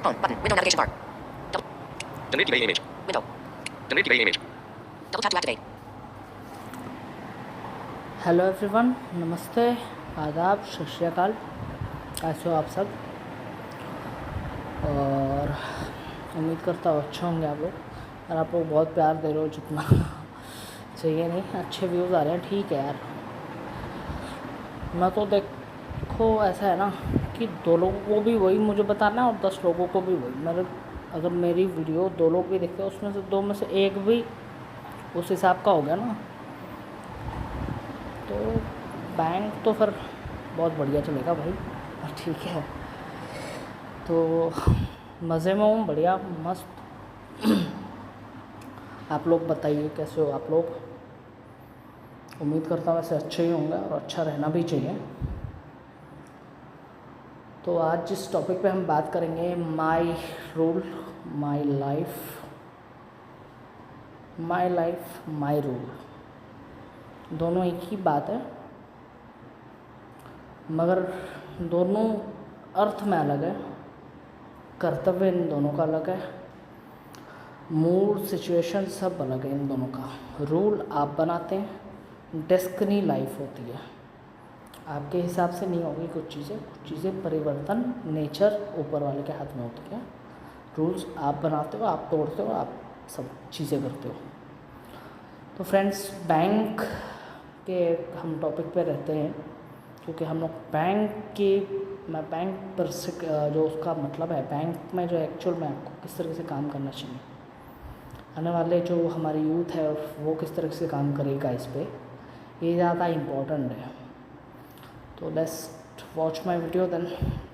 Home button. Window navigation bar. Double. Generate key image. Window. Generate key image. Double tap to activate. Hello everyone, नमस्ते, आदाब, सत श्री अकाल। कैसे हो आप सब? और उम्मीद करता हूँ अच्छे होंगे आप लोग। और आप लोग बहुत प्यार दे रहे हो जितना चाहिए, नहीं अच्छे व्यूज़ आ रहे हैं, ठीक है यार। मैं तो देखो ऐसा है ना कि 2 लोगों को भी वही मुझे बताना है और 10 लोगों को भी वही। मेरे अगर मेरी वीडियो 2 लोग भी देखते हैं, उसमें से 2 में से 1 भी उस हिसाब का हो गया ना, तो बैंक तो फिर बहुत बढ़िया चलेगा भाई। ठीक है, तो मज़े में हूँ, बढ़िया मस्त। आप लोग बताइए कैसे हो आप लोग? उम्मीद करता हूँ वैसे अच्छे ही होंगे और अच्छा रहना भी चाहिए। तो आज जिस टॉपिक पे हम बात करेंगे, my rule my life, my life my rule, दोनों एक ही बात है मगर दोनों अर्थ में अलग है, कर्तव्य इन दोनों का अलग है, मूड सिचुएशन सब अलग है इन दोनों का। रूल आप बनाते हैं, डेस्टिनी लाइफ होती है, आपके हिसाब से नहीं होगी कुछ चीज़ें परिवर्तन नेचर ऊपर वाले के हाथ में होती है। रूल्स आप बनाते हो, आप तोड़ते हो, आप सब चीज़ें करते हो। तो फ्रेंड्स, बैंक के हम टॉपिक पे रहते हैं क्योंकि हम लोग मैं बैंक पर से जो उसका मतलब है, बैंक में जो एक्चुअल में आपको किस तरह से काम करना चाहिए, आने वाले जो हमारी यूथ है वो किस तरह से काम करेगा इस पर, ये ज़्यादा इम्पोर्टेंट है। तो let's watch my video, then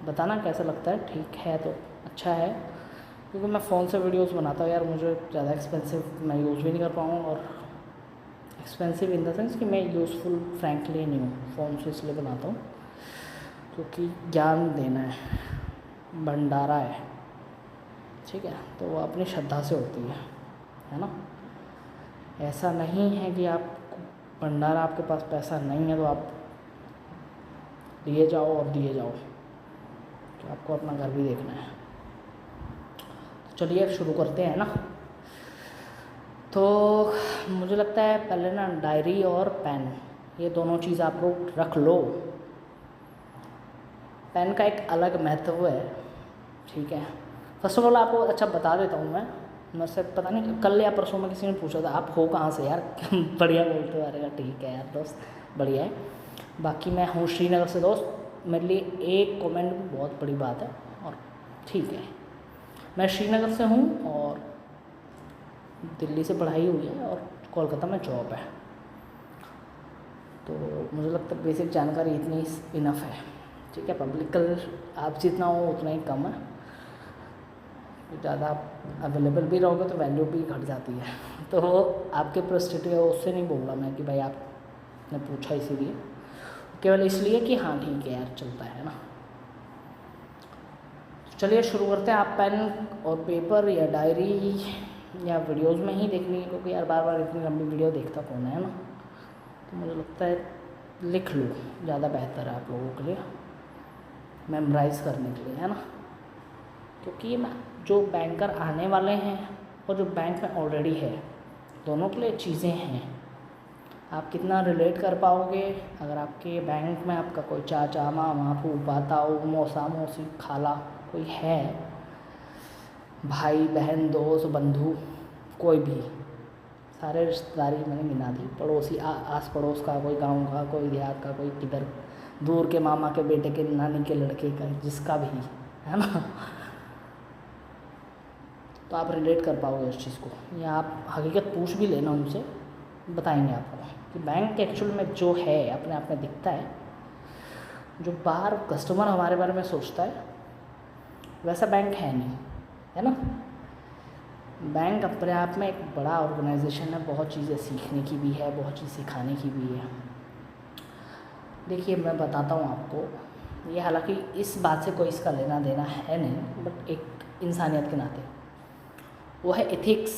बताना कैसा लगता है। ठीक है तो अच्छा है, क्योंकि मैं फ़ोन से वीडियोस बनाता हूँ यार, मुझे ज़्यादा एक्सपेंसिव मैं यूज़ भी नहीं कर पाऊँ, और एक्सपेंसिव इन द सेंस कि मैं यूज़फुल फ्रैंकली नहीं हूँ, फ़ोन से इसलिए बनाता हूँ क्योंकि ज्ञान देना है, भंडारा है, ठीक है। तो वो अपनी श्रद्धा से होती है ना। ऐसा नहीं है कि आप भंडारा, आपके पास पैसा नहीं है तो आप दिए जाओ और दिए जाओ, तो आपको अपना घर भी देखना है। तो चलिए शुरू करते हैं ना। तो मुझे लगता है पहले ना डायरी और पेन, ये दोनों चीज़ आप लोग रख लो। पेन का एक अलग महत्व है, ठीक है। फर्स्ट ऑफ ऑल आपको अच्छा बता देता हूँ मैं, मेरे से पता नहीं कल या परसों में किसी ने पूछा था आप हो कहाँ से यार बढ़िया बोलते हो। अरे ठीक है यार दोस्त, बढ़िया है। बाकी मैं हूँ श्रीनगर से दोस्त, मेरे लिए एक कमेंट भी बहुत बड़ी बात है, और ठीक है मैं श्रीनगर से हूँ और दिल्ली से पढ़ाई हुई है और कोलकाता में जॉब है। तो मुझे लगता है बेसिक जानकारी इतनी इनफ है, ठीक है। पब्लिकल आप जितना हो उतना ही कम है, ज़्यादा आप अवेलेबल भी रहोगे तो वैल्यू भी घट जाती है। तो आपके परिस्थिति है उससे नहीं बोल रहा मैं कि भाई आपने पूछा इसीलिए, केवल इसलिए कि हाँ ठीक है यार चलता है ना। चलिए शुरू करते हैं। आप पेन और पेपर या डायरी या वीडियोस में ही देख लीजिए, क्योंकि यार बार बार इतनी लंबी वीडियो देखता कौन है ना। तो मुझे लगता है लिख लो, ज़्यादा बेहतर है आप लोगों के लिए, मेमोराइज़ करने के लिए, है ना। क्योंकि ये जो बैंकर आने वाले हैं और जो बैंक में ऑलरेडी है, दोनों के लिए चीज़ें हैं। आप कितना रिलेट कर पाओगे अगर आपके बैंक में आपका कोई चाचा मामा फूफा ताऊ मौसा मौसी खाला कोई है, भाई बहन दोस्त बंधु कोई भी, सारे रिश्तेदारी मैंने गिना दी, पड़ोसी आस पड़ोस का, कोई गांव का, कोई देहात का, कोई किधर दूर के मामा के बेटे के नानी के लड़के का, जिसका भी है ना, तो आप रिलेट कर पाओगे उस चीज़ को, या आप हकीकत पूछ भी लेना उनसे, बताएंगे आपको कि बैंक एक्चुअल में जो है अपने आप में दिखता है। जो बाहर कस्टमर हमारे बारे में सोचता है वैसा बैंक है नहीं, है ना। बैंक अपने आप में एक बड़ा ऑर्गेनाइजेशन है, बहुत चीज़ें सीखने की भी है, बहुत चीज़ सिखाने की भी है। देखिए मैं बताता हूँ आपको, ये हालांकि इस बात से कोई इसका लेना देना है नहीं, बट एक इंसानियत के नाते वो है एथिक्स।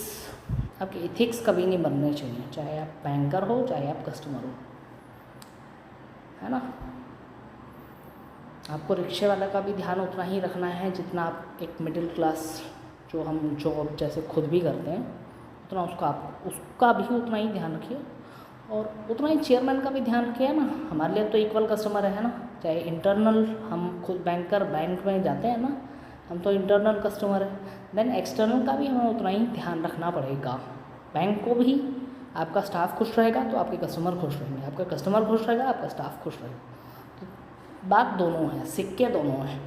आपके एथिक्स कभी नहीं बनने चाहिए, चाहे आप बैंकर हो चाहे आप कस्टमर हो, है ना। आपको रिक्शे वाला का भी ध्यान उतना ही रखना है जितना आप एक मिडिल क्लास जो हम जॉब जैसे खुद भी करते हैं उतना उसका भी उतना ही ध्यान रखिए, और उतना ही चेयरमैन का भी ध्यान रखिए ना। हमारे लिए तो इक्वल कस्टमर है ना, चाहे इंटरनल हम खुद बैंक में जाते हैं ना, हम तो इंटरनल कस्टमर है, देन एक्सटर्नल का भी हमें उतना ही ध्यान रखना पड़ेगा। बैंक को भी आपका स्टाफ खुश रहेगा तो आपके कस्टमर खुश रहेंगे, आपका कस्टमर खुश रहेगा आपका स्टाफ खुश रहेगा। तो बात दोनों है, सिक्के दोनों हैं।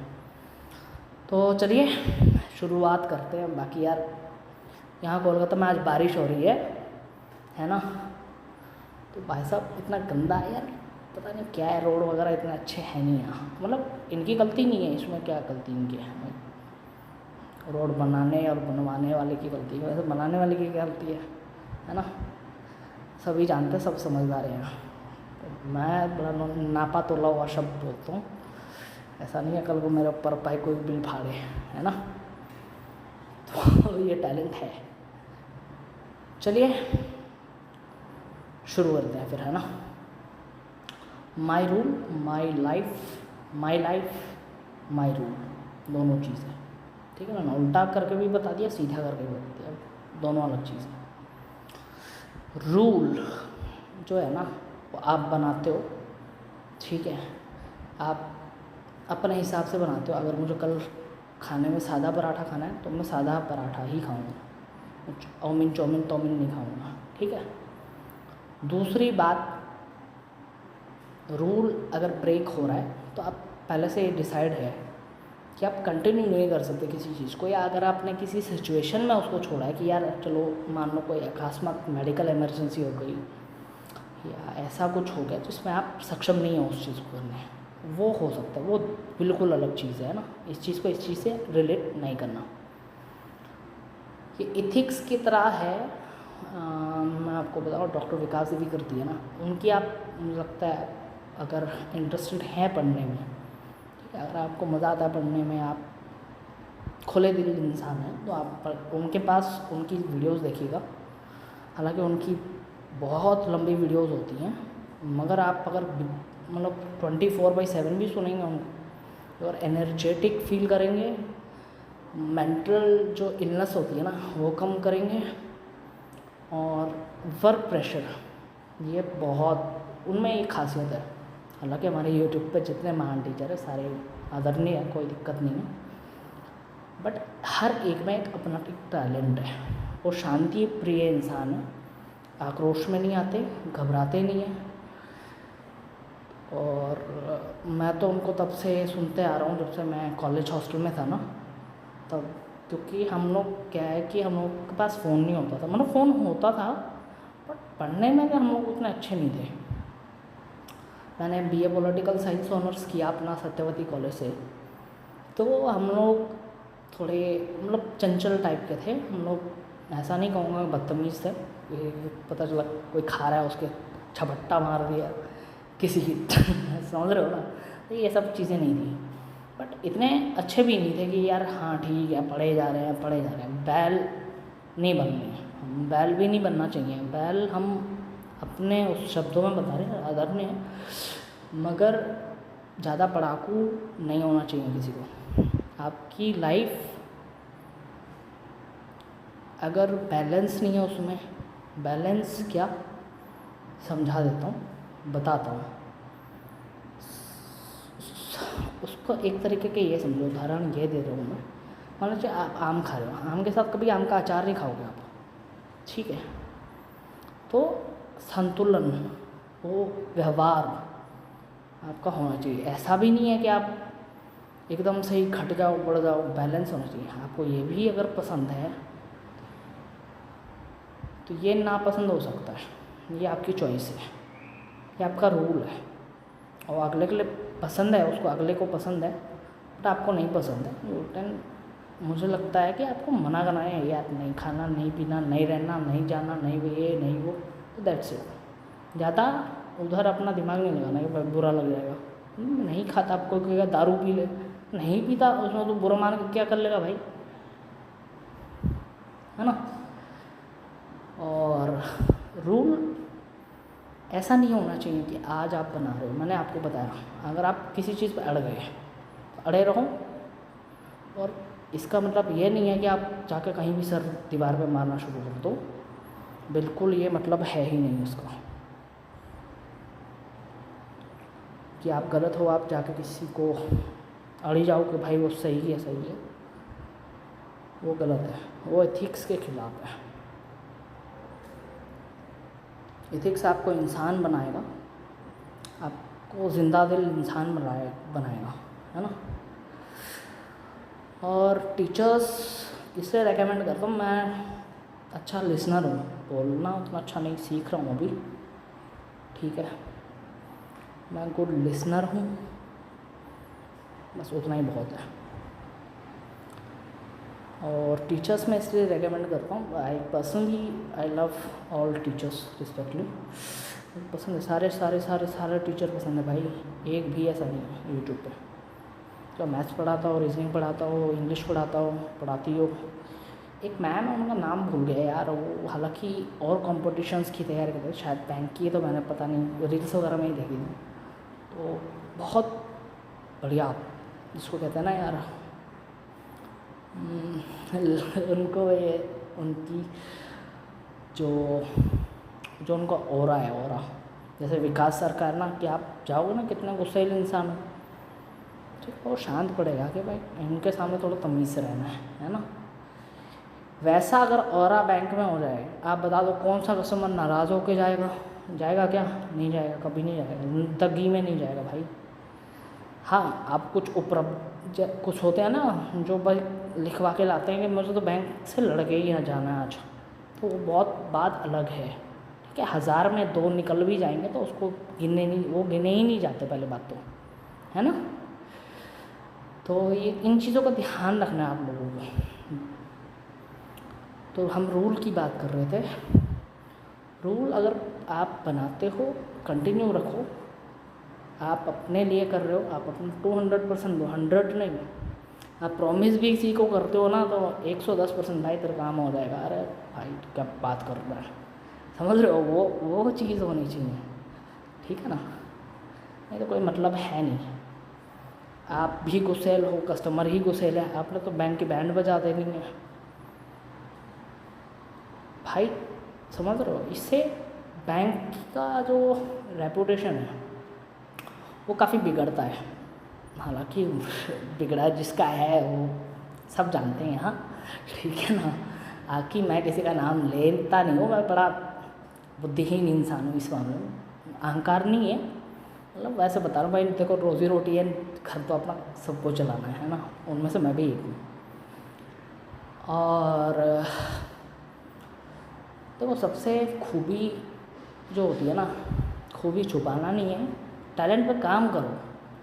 तो चलिए शुरुआत करते हैं। बाकी यार यहाँ कोलकाता में आज बारिश हो रही है ना, तो भाई साहब इतना गंदा है यार, पता नहीं क्या है, रोड वगैरह इतने अच्छे हैं नहीं यहाँ। मतलब इनकी गलती नहीं है, इसमें क्या गलती इनकी है, रोड बनाने और बनवाने वाले की गलती है। वैसे बनाने वाले की क्या गलती है ना, सभी जानते हैं, सब समझदार हैं। तो मैं बड़ा नापा तोला हुआ शब्द बोलता हूँ, ऐसा नहीं है कल को मेरे ऊपर पाई कोई बिल फाड़े, है ना। तो ये टैलेंट है। चलिए शुरू करते हैं फिर, है ना। My rule my life, my rule, दोनों चीज़ें ठीक है ना। उल्टा करके भी बता दिया, सीधा करके भी बता दिया, दोनों अलग चीज़ है। रूल जो है ना वो आप बनाते हो, ठीक है, आप अपने हिसाब से बनाते हो। अगर मुझे कल खाने में सादा पराठा खाना है तो मैं सादा पराठा ही खाऊंगा, चाउमीन नहीं खाऊंगा, ठीक है। दूसरी बात, रूल अगर ब्रेक हो रहा है तो आप पहले से डिसाइड है कि आप कंटिन्यू नहीं कर सकते किसी चीज़ को, या अगर आपने किसी सिचुएशन में उसको छोड़ा है कि यार चलो मान लो कोई अकस्मात मेडिकल इमरजेंसी हो गई या ऐसा कुछ हो गया जिसमें आप सक्षम नहीं हो उस चीज़ को करने, वो हो सकता है, वो बिल्कुल अलग चीज़ है ना। इस चीज़ को इस चीज़ से रिलेट नहीं करना। ये इथिक्स की तरह है। मैं आपको बताऊँ, डॉक्टर विकास देवी करती है ना, उनकी आप मुझे लगता है अगर इंटरेस्टेड हैं पढ़ने में, ठीक है, अगर आपको मज़ा आता है पढ़ने में, आप खुले दिल इंसान हैं, तो आप उनके पास उनकी वीडियोस देखिएगा। हालांकि उनकी बहुत लंबी वीडियोस होती हैं, मगर आप अगर मतलब 24/7 भी सुनेंगे उनको और एनर्जेटिक फील करेंगे, मेंटल जो इलनेस होती है ना वो कम करेंगे, और वर्क प्रेशर ये बहुत उनमें एक खासियत है। हालांकि हमारे यूट्यूब पे जितने महान टीचर हैं सारे आदरणीय है, कोई दिक्कत नहीं है, बट हर एक में एक अपना एक टैलेंट है। वो शांति प्रिय इंसान है, आक्रोश में नहीं आते, घबराते नहीं हैं। और मैं तो उनको तब से सुनते आ रहा हूँ जब से मैं कॉलेज हॉस्टल में था ना, तब, क्योंकि हम लोग क्या है कि हम लोग के पास फ़ोन नहीं होता था, मतलब फ़ोन होता था बट पढ़ने में हम लोग उतने अच्छे नहीं थे। मैंने BA पॉलिटिकल साइंस ऑनर्स किया अपना सत्यवती कॉलेज से, तो हम लोग थोड़े मतलब चंचल टाइप के थे हम लोग, ऐसा नहीं कहूँगा बदतमीज़ थे। पता चला कोई खा रहा है उसके झपट्टा मार दिया किसी की समझ रहे हो ना, तो ये सब चीज़ें नहीं थी। बट इतने अच्छे भी नहीं थे कि यार हाँ ठीक है पढ़े जा रहे हैं। बैल नहीं बननी है, बैल भी नहीं बनना चाहिए। बैल हम अपने उस शब्दों में बता रहे हैं आदरणीय है, मगर ज़्यादा पढ़ाकू नहीं होना चाहिए किसी को। आपकी लाइफ अगर बैलेंस नहीं है उसमें, बैलेंस क्या समझा देता हूँ, बताता हूँ उसको। एक तरीके के ये समझो, उदाहरण ये दे रहा हूँ मैं। मान लीजिए आप आम खा रहे हो, आम के साथ कभी आम का अचार नहीं खाओगे आप, ठीक है। तो संतुलन, वो व्यवहार आपका होना चाहिए। ऐसा भी नहीं है कि आप एकदम से ही घट जाओ बढ़ जाओ, बैलेंस होना चाहिए। आपको ये भी अगर पसंद है तो ये नापसंद हो सकता है, ये आपकी चॉइस है, ये आपका रूल है। और अगले के लिए पसंद है, उसको अगले को पसंद है बट आपको नहीं पसंद है, देन मुझे लगता है कि आपको मना करना है, यार नहीं खाना, नहीं पीना, नहीं रहना, नहीं जाना, नहीं ये नहीं वो, तो दैट्स इट। ज़्यादा उधर अपना दिमाग नहीं लगाना कि भाई बुरा लग जाएगा। नहीं खाता, आपको कहेगा दारू पी ले, नहीं पीता, उसमें तो बुरा मान के क्या कर लेगा भाई, है ना। और रूल ऐसा नहीं होना चाहिए कि आज आप बना रहे हो। मैंने आपको बताया, अगर आप किसी चीज़ पर अड़ गए, अड़े रहो। और इसका मतलब ये नहीं है कि आप जाके कहीं भी सर दीवार पे मारना शुरू कर दो, बिल्कुल ये मतलब है ही नहीं उसका कि आप गलत हो, आप जाके किसी को अड़ी जाओ कि भाई वो सही है, वो गलत है, वो एथिक्स के खिलाफ है। एथिक्स आपको इंसान बनाएगा, आपको जिंदा दिल इंसान बनाएगा, है ना। और टीचर्स इसलिए रेकमेंड करता हूँ, मैं अच्छा लिसनर हूँ, बोलना उतना अच्छा नहीं सीख रहा हूँ अभी, ठीक है, मैं गुड लिसनर हूँ, बस उतना ही बहुत है। और टीचर्स में इसलिए रेकमेंड करता हूँ, I love all teachers respectively, पसंद है, सारे टीचर पसंद है भाई, एक भी ऐसा नहीं है यूट्यूब पे जो मैथ्स पढ़ाता हो, रीजनिंग पढ़ाता हो, इंग्लिश पढ़ाती हो। एक मैम है, उनका नाम भूल गया यार, वो हालांकि और कॉम्पिटिशन्स की तैयारी करते थे, शायद बैंक की, तो मैंने पता नहीं, रील्स वगैरह में ही देखी थी, तो बहुत बढ़िया, जिसको कहते हैं ना यार, उनको ये उनकी जो उनका ऑरा है, जैसे विकास सर का है ना, कि आप जाओगे ना कितना गुस्सैल इंसान है, ठीक, वो शांत पड़ेगा कि भाई इनके सामने थोड़ा तमीज़ से रहना है ना। वैसा अगर ऑरा बैंक में हो जाए, आप बता दो कौन सा कस्टमर नाराज़ होके जाएगा क्या? नहीं जाएगा, कभी नहीं जाएगा, ज़िंदगी में नहीं जाएगा भाई। हाँ, आप कुछ होते हैं ना जो भाई लिखवा के लाते हैं कि मुझे तो बैंक से लड़के ही यहाँ जाना है आज, तो वो बहुत बात अलग है, ठीक है। 1000 में 2 निकल भी जाएंगे तो उसको गिने ही नहीं जाते, पहले बात तो, है ना। तो ये इन चीज़ों का ध्यान रखना है आप लोगों को। तो हम रूल की बात कर रहे थे, रूल अगर आप बनाते हो कंटिन्यू रखो, आप अपने लिए कर रहे हो, आप अपना 200% दो, 100 नहीं, आप प्रॉमिस भी किसी को करते हो ना तो 110% भाई तेरा काम हो जाएगा। अरे भाई क्या बात कर रहा है, समझ रहे हो, वो चीज़ होनी चाहिए, ठीक है ना, नहीं तो कोई मतलब है नहीं। आप भी गुस्सैल हो, कस्टमर ही गुस्सैल है, आपने तो बैंक की बैंड बजा देनी है भाई, समझ रहे हो। इससे बैंक का जो रेपुटेशन है वो काफ़ी बिगड़ता है, हालांकि बिगड़ा जिसका है वो सब जानते हैं, हाँ ठीक है ना। आकि मैं किसी का नाम लेता नहीं हूँ, मैं बड़ा बुद्धिहीन इंसान हूँ इस मामले में, अहंकार नहीं है, मतलब वैसे बता रहा हूँ भाई, देखो रोज़ी रोटी है, घर तो अपना सबको चलाना है ना, उनमें से मैं भी एक हूँ। और देखो सबसे खूबी जो होती है ना, खूबी छुपाना नहीं है, टैलेंट पे काम करो,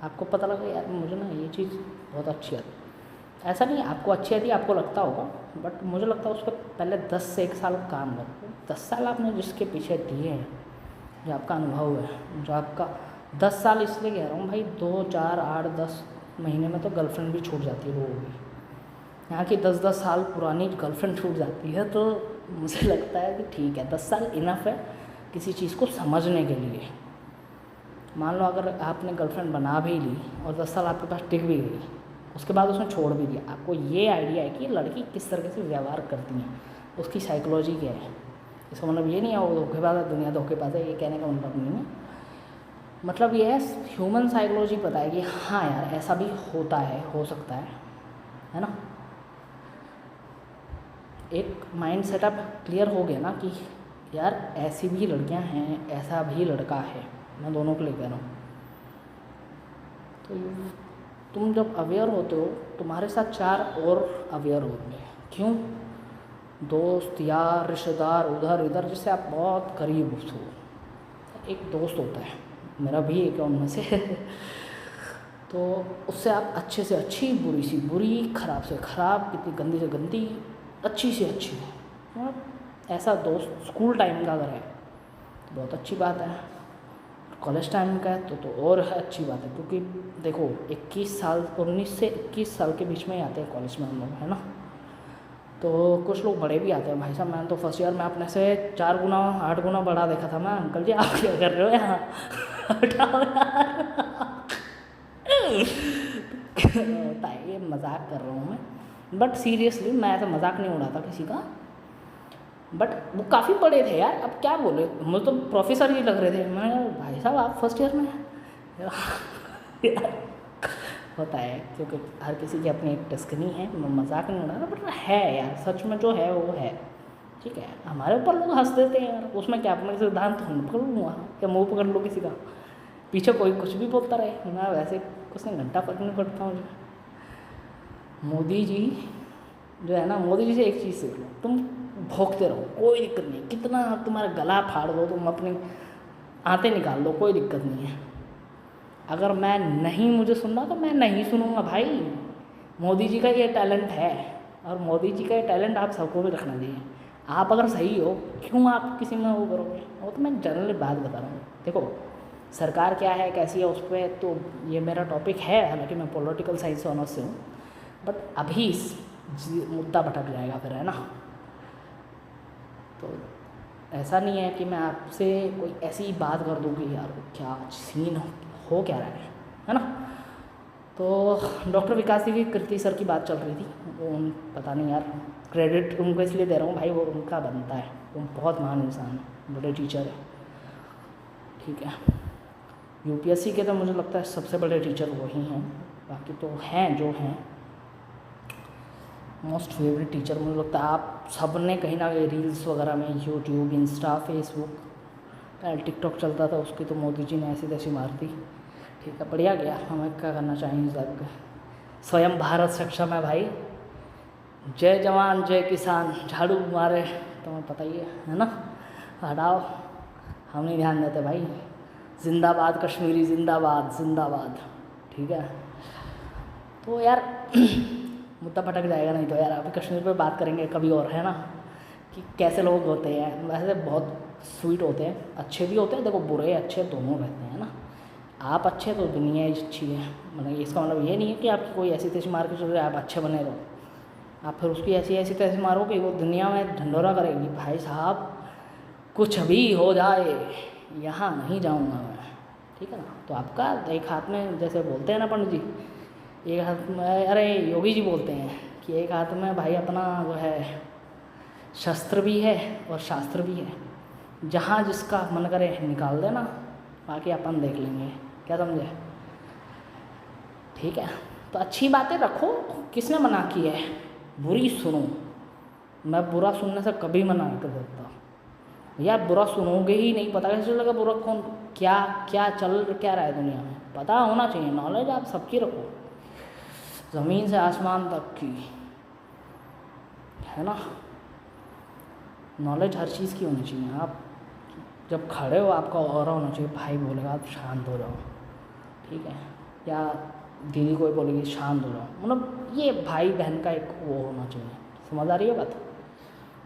आपको पता लगा यार मुझे ना ये चीज़ बहुत अच्छी आती है, ऐसा नहीं आपको अच्छी आती, आपको लगता होगा, बट मुझे लगता है उस पर पहले 10 से 1 साल काम करो। 10 साल आपने जिसके पीछे दिए हैं, जो आपका अनुभव है, जो आपका 10 साल इसलिए कह रहा हूँ भाई, 2, 4, 8, 10 महीने में तो गर्लफ्रेंड भी छूट जाती है लोगों की, यहाँ की 10-10 साल पुरानी गर्लफ्रेंड छूट जाती है, तो मुझे लगता है कि ठीक है, 10 साल इनफ है किसी चीज़ को समझने के लिए। मान लो अगर आपने गर्लफ्रेंड बना भी ली और 10 साल आपके पास टिक भी गई, उसके बाद उसने छोड़ भी दिया, आपको ये आइडिया है कि लड़की किस तरीके से व्यवहार करती हैं, उसकी साइकोलॉजी क्या है। इसका मतलब ये नहीं है वो धोखेबाज है, दुनिया धोखेबाज है, ये कहने का मतलब नहीं है। मतलब ये है ह्यूमन साइकोलॉजी पता है कि हाँ यार ऐसा भी होता है, हो सकता है ना। एक माइंड सेटअप क्लियर हो गया ना कि यार ऐसी भी लड़कियां हैं, ऐसा भी लड़का है, मैं दोनों को ले कह रहा हूँ। तो तुम जब अवेयर होते हो, तुम्हारे साथ 4 और अवेयर होंगे। क्यों? दोस्त, यार, रिश्तेदार, उधर इधर, जिससे आप बहुत करीब हो। एक दोस्त होता है, मेरा भी एक है उनमें से तो उससे आप अच्छे से अच्छी, बुरी से बुरी, खराब से खराब, कितनी गंदी से गंदी, अच्छी से अच्छी, ऐसा दोस्त स्कूल टाइम का अगर है तो बहुत अच्छी बात है, कॉलेज टाइम का है तो और है अच्छी बात है, क्योंकि देखो 19 से 21 साल के बीच में ही आते हैं कॉलेज में हम लोग, है ना। तो कुछ लोग बड़े भी आते हैं भाई साहब, मैंने तो फर्स्ट ईयर में अपने से 4 गुना 8 गुना बड़ा देखा था मैं। अंकल जी आप क्या कर रहे हो यहाँ, हटाओ यार होता है, ये मजाक कर रहा हूँ मैं, बट सीरियसली मैं ऐसा मजाक नहीं उड़ाता किसी का। बट वो काफ़ी बड़े थे यार, अब क्या बोले, मुझे तो प्रोफेसर ही लग रहे थे। मैंने कहा भाई साहब आप फर्स्ट ईयर में हैं। होता है, क्योंकि हर किसी की अपनी एक टस्कनी है, मैं मजाक नहीं उड़ा रहा, बट है यार, सच में जो है वो है। ठीक है, हमारे ऊपर लोग हंस देते हैं यार, उसमें क्या, अपना सिद्धांत तो हम पकड़ लूँगा या मुँह पकड़ लो किसी का, पीछे कोई कुछ भी बोलता रहे, मैं वैसे कुछ नहीं, घंटा फर्क नहीं पड़ता मुझे। मोदी जी जो है ना, मोदी जी से एक चीज़ सीख लो, तुम भौंकते रहो, कोई दिक्कत नहीं, कितना तुम्हारा गला फाड़ दो, तुम अपनी आंतें निकाल दो, कोई दिक्कत नहीं है। अगर मैं नहीं, मुझे सुनना तो मैं नहीं सुनूंगा भाई। मोदी जी का ये टैलेंट है, और मोदी जी का ये टैलेंट आप सबको भी रखना चाहिए। आप अगर सही हो, क्यों आप किसी में वो करोगे, वो तो मैं जनरली बात बता रहा हूँ। देखो सरकार क्या है कैसी है, उस पर तो ये मेरा टॉपिक है, हालांकि मैं पॉलिटिकल साइंस से ऑनर्स से हूँ, बट अभी मुद्दा भटक जाएगा फिर, है ना। तो ऐसा नहीं है कि मैं आपसे कोई ऐसी बात कर दूँ कि यार क्या सीन हो क्या रहा है ना। तो डॉक्टर विकास जी की कृति सर की बात चल रही थी, पता नहीं यार, क्रेडिट उनको इसलिए दे रहा हूँ भाई, वो उनका बनता है, वो बहुत महान इंसान है, बड़े टीचर है। ठीक है, यूपीएससी के तो मुझे लगता है सबसे बड़े टीचर वही हैं, बाकी तो हैं जो हैं। मोस्ट फेवरेट टीचर मुझे लगता है आप सब ने कहीं ना कहीं रील्स वगैरह में, यूट्यूब, इंस्टा, फेसबुक, टिकटॉक चलता था, उसकी तो मोदी जी ने ऐसी तैसी मार दी। ठीक है, बढ़िया गया, हमें क्या करना चाहिए इस बात का। स्वयं भारत सक्षम है भाई, जय जवान जय किसान, झाड़ू मारे, तुम्हें पता ही है ना। हटाओ, हम नहीं ध्यान देते भाई, जिंदाबाद कश्मीरी, जिंदाबाद जिंदाबाद। ठीक है, तो यार मुद्दा भटक जाएगा नहीं तो यार, अभी कश्मीर पे बात करेंगे कभी और, है ना, कि कैसे लोग होते हैं। वैसे बहुत स्वीट होते हैं, अच्छे भी होते हैं, देखो बुरे अच्छे दोनों रहते हैं ना। आप अच्छे तो दुनिया ही अच्छी है, मतलब इसका मतलब ये नहीं है कि आपकी कोई ऐसी तैसी मार के चल रहे आप अच्छे बने रहो, आप फिर उसकी ऐसी तैसी मारो कि वो दुनिया में ढंढोरा करेगी। भाई साहब कुछ भी हो जाए यहाँ नहीं जाऊँगा मैं, ठीक है ना। तो आपका एक हाथ में, जैसे बोलते हैं ना पंडित जी, एक हाथ में, अरे योगी जी बोलते हैं कि एक हाथ में भाई अपना जो है शस्त्र भी है और शास्त्र भी है, जहाँ जिसका मन करे निकाल देना, बाकी अपन देख लेंगे, क्या समझे। ठीक है, तो अच्छी बातें रखो, किसने मना की है, बुरी सुनो, मैं बुरा सुनने से कभी मना नहीं कर सकता यार, बुरा सुनोगे ही नहीं, पता कैसे चलेगा बुरा कौन क्या क्या चल क्या रहा है दुनिया में, पता होना चाहिए, नॉलेज आप सबकी रखो, ज़मीन से आसमान तक की, है ना। नॉलेज हर चीज़ की होनी चाहिए। आप जब खड़े हो आपका ऑरा होना चाहिए, भाई बोलेगा आप शांत हो जाओ, ठीक है, या दीदी कोई बोलेगी शांत हो जाओ, मतलब ये भाई बहन का एक वो होना चाहिए, समझ आ रही है बात।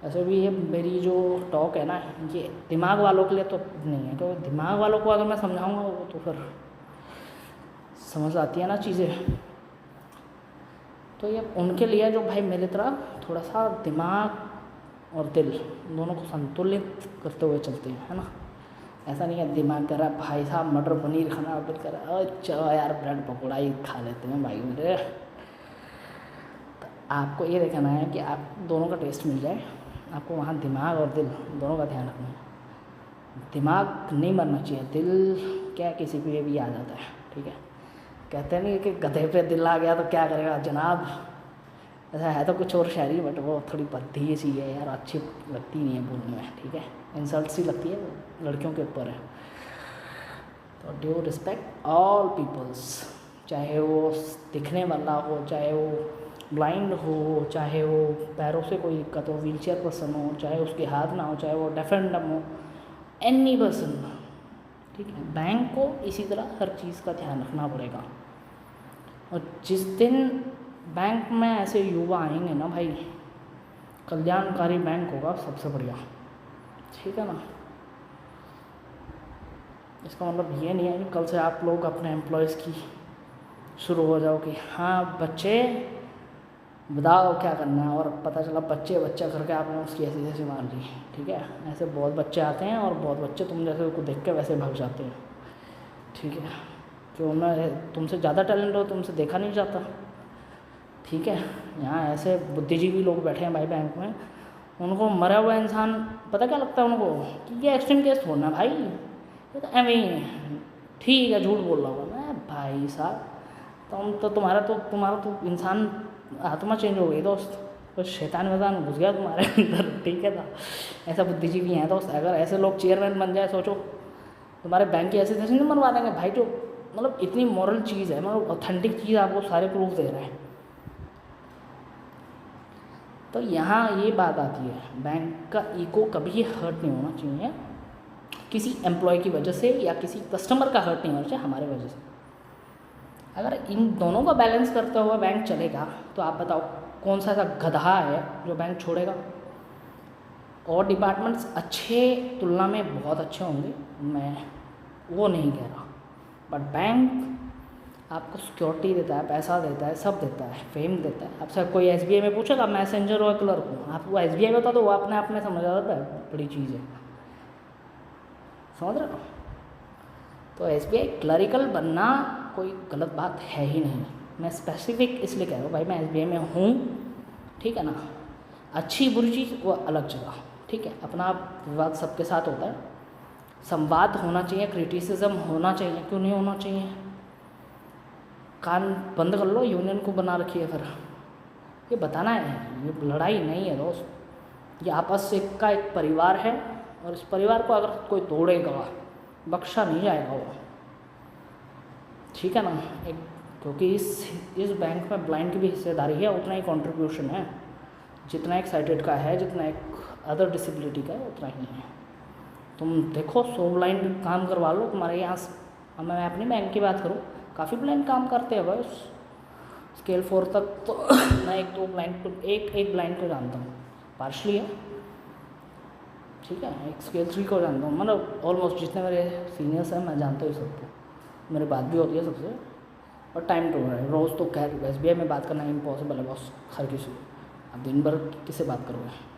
ऐसे भी ये मेरी जो टॉक है ना, ये दिमाग वालों के लिए तो नहीं है, तो दिमाग वालों को अगर मैं समझाऊंगा वो तो फिर समझ आती है ना चीज़ें, तो ये उनके लिए जो भाई मेरी तरह थोड़ा सा दिमाग और दिल दोनों को संतुलित करते हुए चलते हैं, है ना। ऐसा नहीं है दिमाग कर रहा है भाई साहब मटर पनीर खाना, दिल कर रहा है चलो यार ब्रेड पकौड़ा ही खा लेते हैं भाई मेरे। तो आपको ये देखना है कि आप दोनों का टेस्ट मिल जाए, आपको वहाँ दिमाग और दिल दोनों का ध्यान रखना है। दिमाग नहीं मरना चाहिए, दिल क्या किसी पे भी आ जाता है, ठीक है। कहते नहीं कि गधे पे दिल आ गया तो क्या करेगा जनाब, ऐसा है तो कुछ और शायरी, बट वो थोड़ी बद्धी सी है यार, अच्छी लगती नहीं है बोलने में, ठीक है, इंसल्ट सी लगती है, लड़कियों के ऊपर है। तो ड्यू रिस्पेक्ट ऑल पीपल्स, चाहे वो दिखने वाला हो, चाहे वो ब्लाइंड हो, चाहे वो पैरों से कोई दिक्कत हो, व्हील चेयर पर्सन हो, चाहे उसके हाथ ना हो, चाहे वो डेफ एंड डम हो, एनी पर्सन, ठीक है। बैंक को इसी तरह हर चीज़ का ध्यान रखना पड़ेगा। और जिस दिन बैंक में ऐसे युवा आएंगे ना भाई, कल्याणकारी बैंक होगा सबसे बढ़िया, ठीक है ना। इसका मतलब ये नहीं है कि कल से आप लोग अपने एम्प्लॉयज़ की शुरू हो जाओ कि हाँ बच्चे बताओ क्या करना है, और पता चला बच्चा करके आपने उसकी ऐसी ऐसी मार दी, ठीक है। ऐसे बहुत बच्चे आते हैं और बहुत बच्चे तुम जैसे को देख के वैसे भाग जाते हैं, ठीक है। क्यों ना, तुमसे ज़्यादा टैलेंट हो तुमसे देखा नहीं जाता, ठीक है। यहाँ ऐसे बुद्धिजीवी लोग बैठे हैं भाई बैंक में, उनको मरा हुआ इंसान पता क्या लगता है उनको कि ये एक्सटेंड केस छोड़ना भाई, ये तो एम ही है, ठीक है झूठ बोल रहा हूँ मैं भाई साहब, तुम्हारा तो इंसान आत्मा चेंज हो गई दोस्त, कुछ शैतान वैतान घुस गया तुम्हारे अंदर, ठीक है ना। ऐसा बुद्धिजीवी हैं दोस्त, अगर ऐसे लोग चेयरमैन बन जाए सोचो, तुम्हारे बैंक की ऐसे नहीं बनवा देंगे भाई, जो मतलब इतनी मॉरल चीज़ है, मतलब ऑथेंटिक चीज़ आपको सारे प्रूफ दे रहे हैं। तो यहाँ ये बात आती है, बैंक का ईगो कभी हर्ट नहीं होना चाहिए किसी एम्प्लॉय की वजह से, या किसी कस्टमर का हर्ट नहीं होना चाहिए हमारे वजह से। अगर इन दोनों का बैलेंस करते हुए बैंक चलेगा तो आप बताओ कौन सा ऐसा गधा है जो बैंक छोड़ेगा। और डिपार्टमेंट्स अच्छे तुलना में बहुत अच्छे होंगे, मैं वो नहीं कह रहा, बट बैंक आपको सिक्योरिटी देता है, पैसा देता है, सब देता है, फेम देता है। आपसे कोई SBI में पूछेगा मैसेंजर और क्लर्क हूँ, आप वो SBI बता दो, वो अपने आप में समझ आ जाता है बड़ी चीज़ है, समझ रहे हो। तो SBI क्लरिकल बनना कोई गलत बात है ही नहीं, मैं स्पेसिफिक इसलिए कह रहा हूँ भाई मैं SBI में हूँ, ठीक है ना। अच्छी बुरी चीज़ वो अलग जगह, ठीक है, अपना विवाद सबके साथ होता है, संवाद होना चाहिए, क्रिटिसिज्म होना चाहिए, क्यों नहीं होना चाहिए। कान बंद कर लो, यूनियन को बना रखी है फिर, ये बताना है, ये लड़ाई नहीं है दोस्त, ये आपस से का एक परिवार है, और इस परिवार को अगर कोई तोड़ेगा बख्शा नहीं जाएगा वो, ठीक है ना। एक क्योंकि इस बैंक में ब्लाइंड की भी हिस्सेदारी है, उतना ही कंट्रीब्यूशन है, जितना एक साइटेड का है, जितना एक अदर डिसेबिलिटी का है, उतना ही है। तुम देखो 100 ब्लाइंड काम करवा लो तुम्हारे यहाँ, मैं अपनी बैंक की बात करूँ, काफ़ी ब्लाइंड काम करते हैं बस, स्केल 4 तक तो मैं एक ब्लाइंड को जानता हूँ, पार्शली है, ठीक है, एक स्केल 3 को जानता हूँ, मतलब ऑलमोस्ट जितने मेरे सीनियर्स हैं मैं जानता हूँ सबको, मेरी बात भी होती है सबसे, और टाइम टू है, रोज़ तो खैर SBI में बात करना इम्पॉसिबल है बॉस, हर किसी को, अब दिन भर किससे बात करोगे।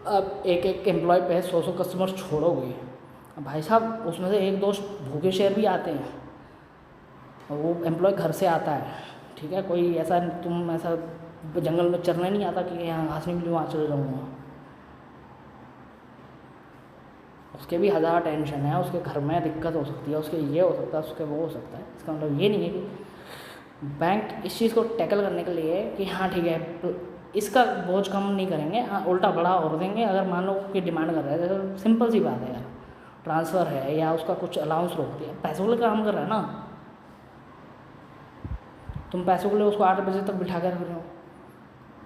अब एक एम्प्लॉय पे 100 कस्टमर छोड़ोगे, अब भाई साहब उसमें से एक दो भूखे शेर भी आते हैं, वो एम्प्लॉय घर से आता है, ठीक है, कोई ऐसा तुम ऐसा जंगल में चरने नहीं आता कि यहाँ घास नहीं मिली वहाँ चले जाऊँगा, उसके भी हज़ार टेंशन है, उसके घर में दिक्कत हो सकती है, उसके ये हो सकता है, उसके वो हो सकता है। इसका मतलब ये नहीं है कि बैंक इस चीज़ को टैकल करने के लिए कि हाँ ठीक है इसका बोझ कम नहीं करेंगे, हाँ उल्टा बड़ा और देंगे। अगर मान लो कि डिमांड कर रहा है, तो सिंपल सी बात है यार, ट्रांसफ़र है या उसका कुछ अलाउंस रोक दिया, पैसों के लिए काम कर रहा है ना, तुम पैसों के लिए उसको 8 बजे तक बिठा कर रहे हो।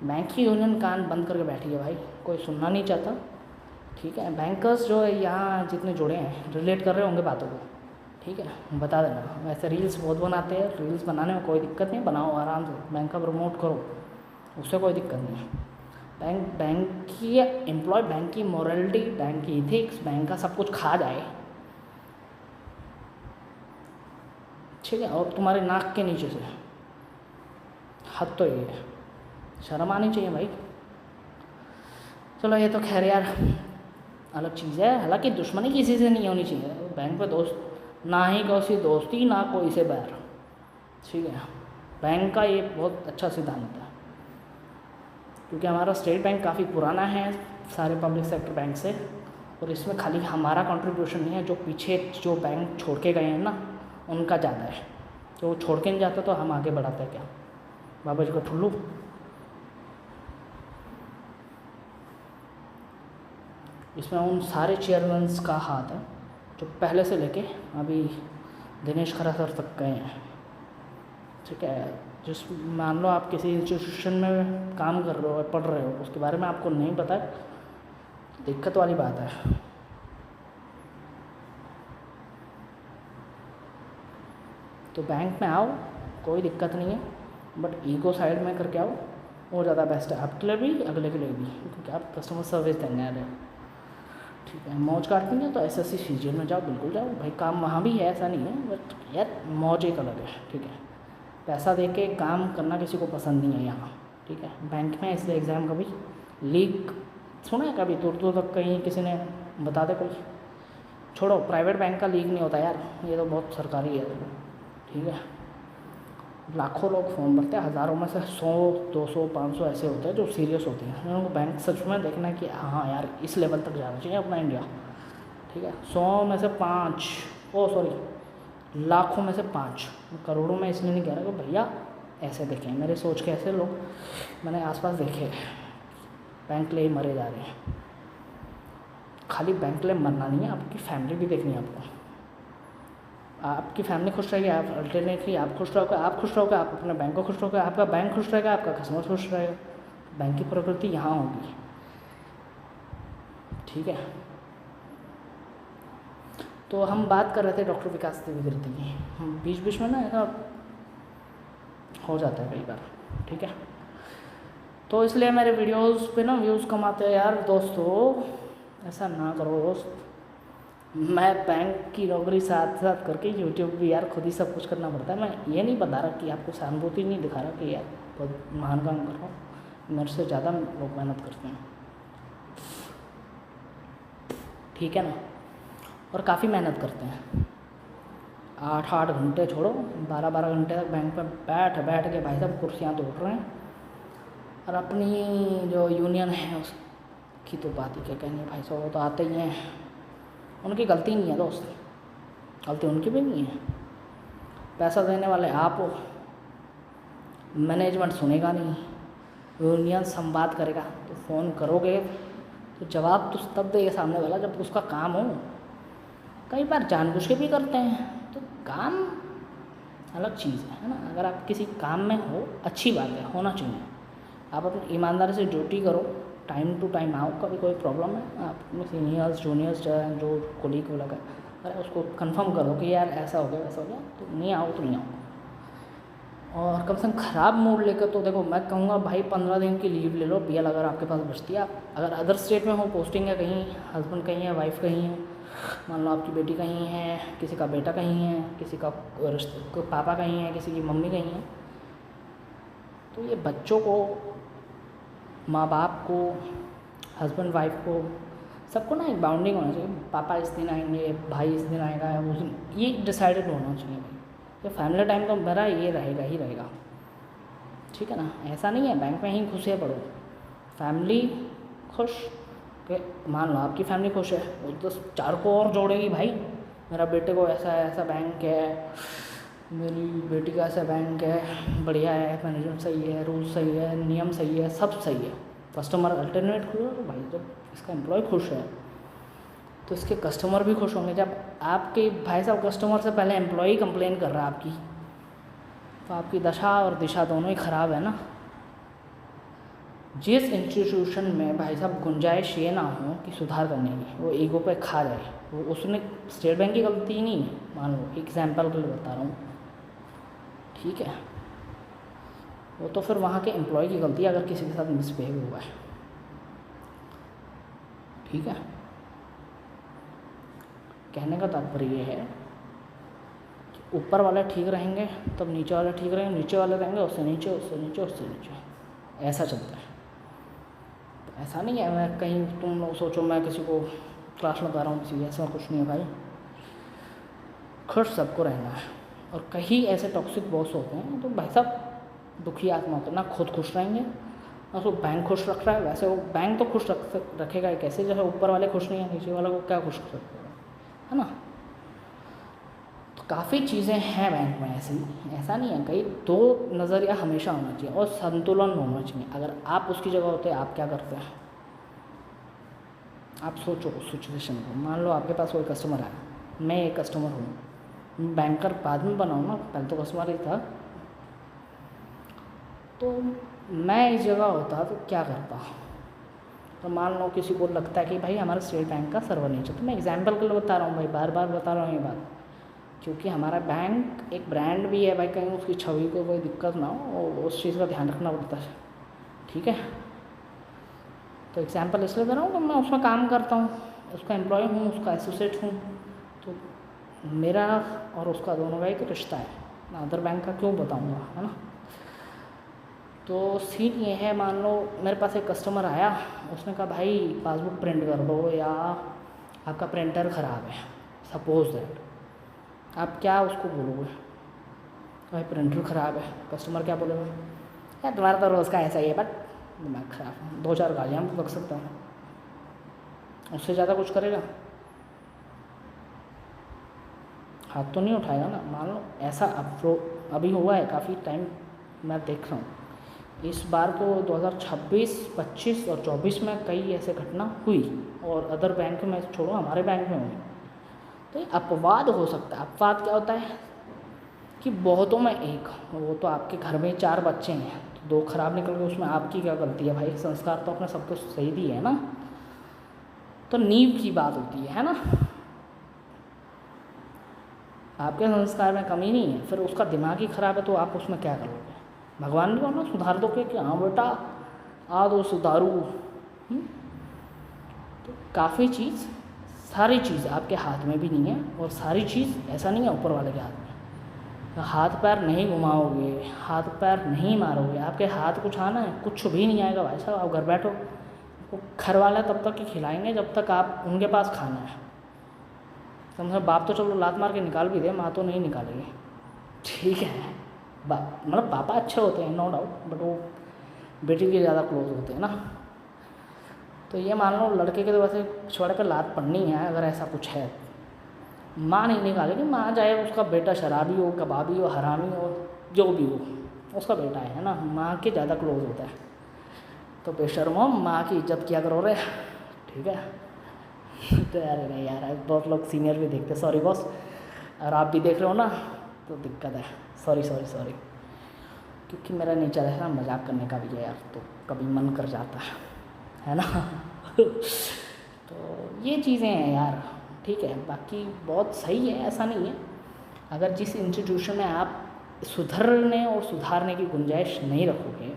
बैंक की यूनियन कान बंद करके बैठी है भाई, कोई सुनना नहीं चाहता, ठीक है। बैंकर्स जो है यहाँ जितने जुड़े हैं रिलेट कर रहे होंगे बातों को, ठीक है, बता देना। वैसे रील्स बहुत बनाते हैं, रील्स बनाने में कोई दिक्कत नहीं, बनाओ आराम से, बैंक का प्रमोट करो, उससे कोई दिक्कत नहीं है। बैंक की एम्प्लॉय, बैंक की मॉरलिटी, बैंक की इथिक्स, बैंक का सब कुछ खा जाए, ठीक है, और तुम्हारे नाक के नीचे से, हद तो ये है, शर्म आनी चाहिए भाई। चलो ये तो खैर यार अलग चीज़ है, हालांकि दुश्मनी किसी से नहीं होनी चाहिए बैंक पे, दोस्त ना ही कोई दोस्ती ना कोई से बैर, ठीक है। बैंक का ये बहुत अच्छा सिद्धांत है, क्योंकि हमारा स्टेट बैंक काफ़ी पुराना है सारे पब्लिक सेक्टर बैंक से, और इसमें खाली हमारा कंट्रीब्यूशन नहीं है, जो पीछे जो बैंक छोड़ के गए हैं ना उनका ज़्यादा है, तो वो छोड़ के नहीं जाता तो हम आगे बढ़ाते हैं क्या, बाबा जी को ठुल्लू। इसमें उन सारे चेयरमैन्स का हाथ है जो पहले से लेके अभी दिनेश खरा सर तक गए हैं, ठीक है। जिस मान लो आप किसी इंस्टीट्यूशन में काम कर रहे हो, पढ़ रहे हो, उसके बारे में आपको नहीं पता है, दिक्कत वाली बात है। तो बैंक में आओ, कोई दिक्कत नहीं है, बट ईगो साइड में करके आओ, वो ज़्यादा बेस्ट है आपके लिए भी, अगले के लिए भी, क्योंकि आप कस्टमर सर्विस देने आ रहे हो, ठीक है। मौज काटनी है तो SSC सीजीएल में जाओ, बिल्कुल जाओ भाई, काम वहाँ भी है, ऐसा नहीं है, बट यार मौज एक अलग है, ठीक है। पैसा दे के काम करना किसी को पसंद नहीं है यहाँ, ठीक है। बैंक में इसलिए एग्ज़ाम कभी लीक सुना है कभी दूर दूर तक कहीं किसी ने बता दे कोई, छोड़ो प्राइवेट बैंक का लीक नहीं होता यार, ये तो बहुत सरकारी है, ठीक है, लाखों लोग फॉर्म भरते हैं, हज़ारों में से 100 200 500 ऐसे होते हैं जो सीरियस होते हैं, उनको बैंक सच में देखना है कि हाँ यार इस लेवल तक जाना चाहिए अपना इंडिया। ठीक है, 100 में से 5 लाखों में से 5, करोड़ों में इसलिए नहीं कह रहा कि भैया ऐसे देखें, मेरे सोच के ऐसे लोग मैंने आसपास देखे, बैंक ले मरे जा रहे हैं। खाली बैंक ले मरना नहीं है, आपकी फैमिली भी देखनी है आपको। आपकी फैमिली खुश रहेगी, आप अल्टरनेटली आप खुश रहोगे, आप खुश रहोगे, आप अपने बैंक को खुश रहोगे, आपका बैंक खुश रहेगा, आपका कस्टमर खुश रहेगा। बैंक की प्रकृति यहाँ होगी। ठीक है, तो हम बात कर रहे थे डॉक्टर विकास त्रिवेदी की। हम बीच बीच में ना ऐसा हो जाता है कई बार। ठीक है, तो इसलिए मेरे वीडियोस पे ना व्यूज़ कम आते हैं यार। दोस्तों ऐसा ना करो दोस्त, मैं बैंक की नौकरी साथ साथ करके यूट्यूब भी यार खुद ही सब कुछ करना पड़ता है। मैं ये नहीं बता रहा कि आपको सहानुभूति नहीं दिखा रहा कि यार बहुत महान काम कर रहा हूँ, मेरे से ज़्यादा लोग मेहनत करते हैं। ठीक है ना, और काफ़ी मेहनत करते हैं, 8-8 घंटे छोड़ो 12-12 घंटे तक बैंक में बैठ के भाई साहब कुर्सियाँ तोड़ रहे हैं। और अपनी जो यूनियन है उसकी तो बात ही क्या कहनी है भाई साहब, वो तो आते ही हैं, उनकी गलती नहीं है दोस्त, गलती उनकी भी नहीं है। पैसा देने वाले आप हो, मैनेजमेंट सुनेगा नहीं, यूनियन संवाद करेगा, तो फ़ोन करोगे तो जवाब तो तब देगा सामने वाला जब उसका काम हो। कई बार जानबूझ के भी करते हैं, तो काम अलग चीज़ है ना। अगर आप किसी काम में हो, अच्छी बात है, होना चाहिए। आप अपनी ईमानदारी से ड्यूटी करो, टाइम टू टाइम आओ। कभी कोई प्रॉब्लम है, आप अपने सीनियर्स जूनियर्स जो कोलीग को लगा, अरे उसको कंफर्म करो कि यार ऐसा हो गया वैसा हो गया, तो नहीं आओ तो नहीं आओ। और कम से कम ख़राब मूड लेकर तो देखो, मैं कहूँगा भाई 15 दिन की लीव ले लो, BL अगर आपके पास बचती है। आप अगर अदर स्टेट में हो, पोस्टिंग है कहीं, हस्बैंड कहीं है, वाइफ कहीं है, मान लो आपकी बेटी कहीं है, किसी का बेटा कहीं है, किसी का पापा कहीं है, किसी की मम्मी कहीं है, तो ये बच्चों को, माँ बाप को, हस्बैंड वाइफ को, सबको ना एक बाउंडिंग होना चाहिए। पापा इस दिन आएंगे, भाई इस दिन आएगा, उस दिन, ये डिसाइडेड होना चाहिए भाई। तो फैमिली टाइम तो मेरा ये रहेगा ही रहेगा। ठीक है ना, ऐसा नहीं है बैंक में ही घुसे पड़ो। फैमिली खुश, कि मान लो आपकी फैमिली खुश है, वो तो 4 को और जोड़ेगी भाई। मेरा बेटे को ऐसा बैंक है, मेरी बेटी का ऐसा बैंक है, बढ़िया है, मैनेजमेंट सही है, रूल सही है, नियम सही है, सब सही है। कस्टमर अल्टरनेट खुश हो भाई, जब इसका एम्प्लॉय खुश है तो इसके कस्टमर भी खुश होंगे। जब आपके भाई साहब कस्टमर से पहले एम्प्लॉय कंप्लेन कर रहा है आपकी, तो आपकी दशा और दिशा दोनों ही ख़राब है ना। जिस इंस्टीट्यूशन में भाई साहब गुंजाइश ये ना हो कि सुधार करने की, वो ईगो पे खा जाए, वो उसमें स्टेट बैंक की गलती नहीं है। मान लो एग्जाम्पल के लिए बता रहा हूँ, ठीक है, वो तो फिर वहाँ के एम्प्लॉय की गलती है अगर किसी के साथ मिसबिहेव हुआ है। ठीक है, कहने का तात्पर्य ये है कि ऊपर वाले ठीक रहेंगे तब नीचे वाले ठीक रहेंगे, नीचे वाले रहेंगे उससे नीचे, उससे नीचे, उससे नीचे, ऐसा चलता है। तो ऐसा नहीं है मैं कहीं, तुम लोग सोचो मैं किसी को क्लास लगा रहा हूँ किसी, ऐसा कुछ नहीं है भाई। खुश सबको रहना है। और कहीं ऐसे टॉक्सिक बॉस होते हैं तो भाई साहब दुखी आत्मा होते हैं, ना खुद खुश रहेंगे ना उसको बैंक खुश रख रहा है। वैसे वो बैंक तो खुश रखेगा ही कैसे, जैसे ऊपर वाले खुश नहीं है, नीचे वाले को क्या खुश रखेगा, है ना। तो काफ़ी चीज़ें हैं बैंक में ऐसी, ऐसा नहीं है। कहीं दो नज़रिया हमेशा होना चाहिए और संतुलन होना चाहिए। अगर आप उसकी जगह होते आप क्या करते हैं, आप सोचो उस सिचुएशन को। मान लो आपके पास कोई कस्टमर आया, मैं एक कस्टमर हूँ, बैंकर बाद में बनाऊँ ना, पहले तो कस्टमर ही था। तो मैं इस जगह होता तो क्या करता। तो मान लो किसी को लगता है कि भाई हमारा स्टेट बैंक का सर्वर नहीं चलता, तो मैं एग्जांपल के लिए बता रहा हूँ भाई, बार बार बता रहा हूँ ये बात, क्योंकि हमारा बैंक एक ब्रांड भी है भाई, कहीं उसकी छवि को कोई दिक्कत ना हो, उस चीज़ का ध्यान रखना पड़ता है। ठीक है, तो एग्जांपल इसलिए दे रहा हूँ कि मैं उसमें काम करता हूँ, उसका एम्प्लॉय हूँ, उसका एसोसिएट हूँ, तो मेरा और उसका दोनों का एक रिश्ता है ना। अदर बैंक का क्यों बताऊँगा, है ना। तो सीन ये है, मान लो मेरे पास एक कस्टमर आया, उसने कहा भाई पासबुक प्रिंट कर दो या आपका प्रिंटर ख़राब है, सपोज दैट, आप क्या उसको बोलोगे। भाई प्रिंटर ख़राब है, कस्टमर क्या बोलेगा, यार तुम्हारा तो रोज़ का ऐसा ही है, बट दिमाग ख़राब, 2-4 गालियाँ हम रख सकते हैं, उससे ज़्यादा कुछ करेगा, हाथ तो नहीं उठाएगा ना। मान लो ऐसा अभी हुआ है, काफ़ी टाइम मैं देख रहा हूँ, इस बार तो 2026, 25 और 24 में कई ऐसे घटना हुई, और अदर बैंक में छोड़ो, हमारे बैंक में हुई। तो ये अपवाद हो सकता है। अपवाद क्या होता है कि बहुतों में एक, वो तो आपके घर में 4 बच्चे हैं, तो 2 खराब निकल गए, उसमें आपकी क्या गलती है भाई, संस्कार तो अपने सबको सही दिए है ना। तो नींव की बात होती है ना, आपके संस्कार में कमी नहीं है, फिर उसका दिमाग ही खराब है, तो आप उसमें क्या करोगे, भगवान ने कहा सुधार दो कि हाँ बेटा आ दो सुधारू। तो काफ़ी चीज़, सारी चीज़ आपके हाथ में भी नहीं है, और सारी चीज़ ऐसा नहीं है ऊपर वाले के हाथ में। हाथ पैर नहीं घुमाओगे, हाथ पैर नहीं मारोगे, आपके हाथ कुछ आना है, कुछ भी नहीं आएगा भाई साहब। आप घर बैठो, आपको घर वाला तब तक ही खिलाएंगे जब तक आप उनके पास खाना है। समझो, बाप तो चलो लात मार के निकाल भी दे, माँ तो नहीं निकालेगी, ठीक है। मतलब पापा अच्छे होते हैं नो डाउट, बट वो बेटी के ज़्यादा क्लोज होते हैं ना। तो ये मान लो लड़के के तो वैसे छोड़े पे लात पड़नी है, अगर ऐसा कुछ है, माँ नहीं निकालेगी, माँ चाहे उसका बेटा शराबी हो, कबाबी हो, हरामी हो, जो भी हो, उसका बेटा है ना, माँ के ज़्यादा क्लोज होता है। तो बेशर्मो, माँ की इज्जत किया करो रे, ठीक है। तो यार नहीं यार, बहुत लोग सीनियर भी देखते, सॉरी बॉस, और आप भी देख रहे हो ना तो दिक्कत है, सॉरी, क्योंकि मेरा नेचर है ना मजाक करने का भी है यार, तो कभी मन कर जाता है ना। तो ये चीज़ें हैं यार, ठीक है। बाकी बहुत सही है, ऐसा नहीं है। अगर जिस इंस्टीट्यूशन में आप सुधरने और सुधारने की गुंजाइश नहीं रखोगे,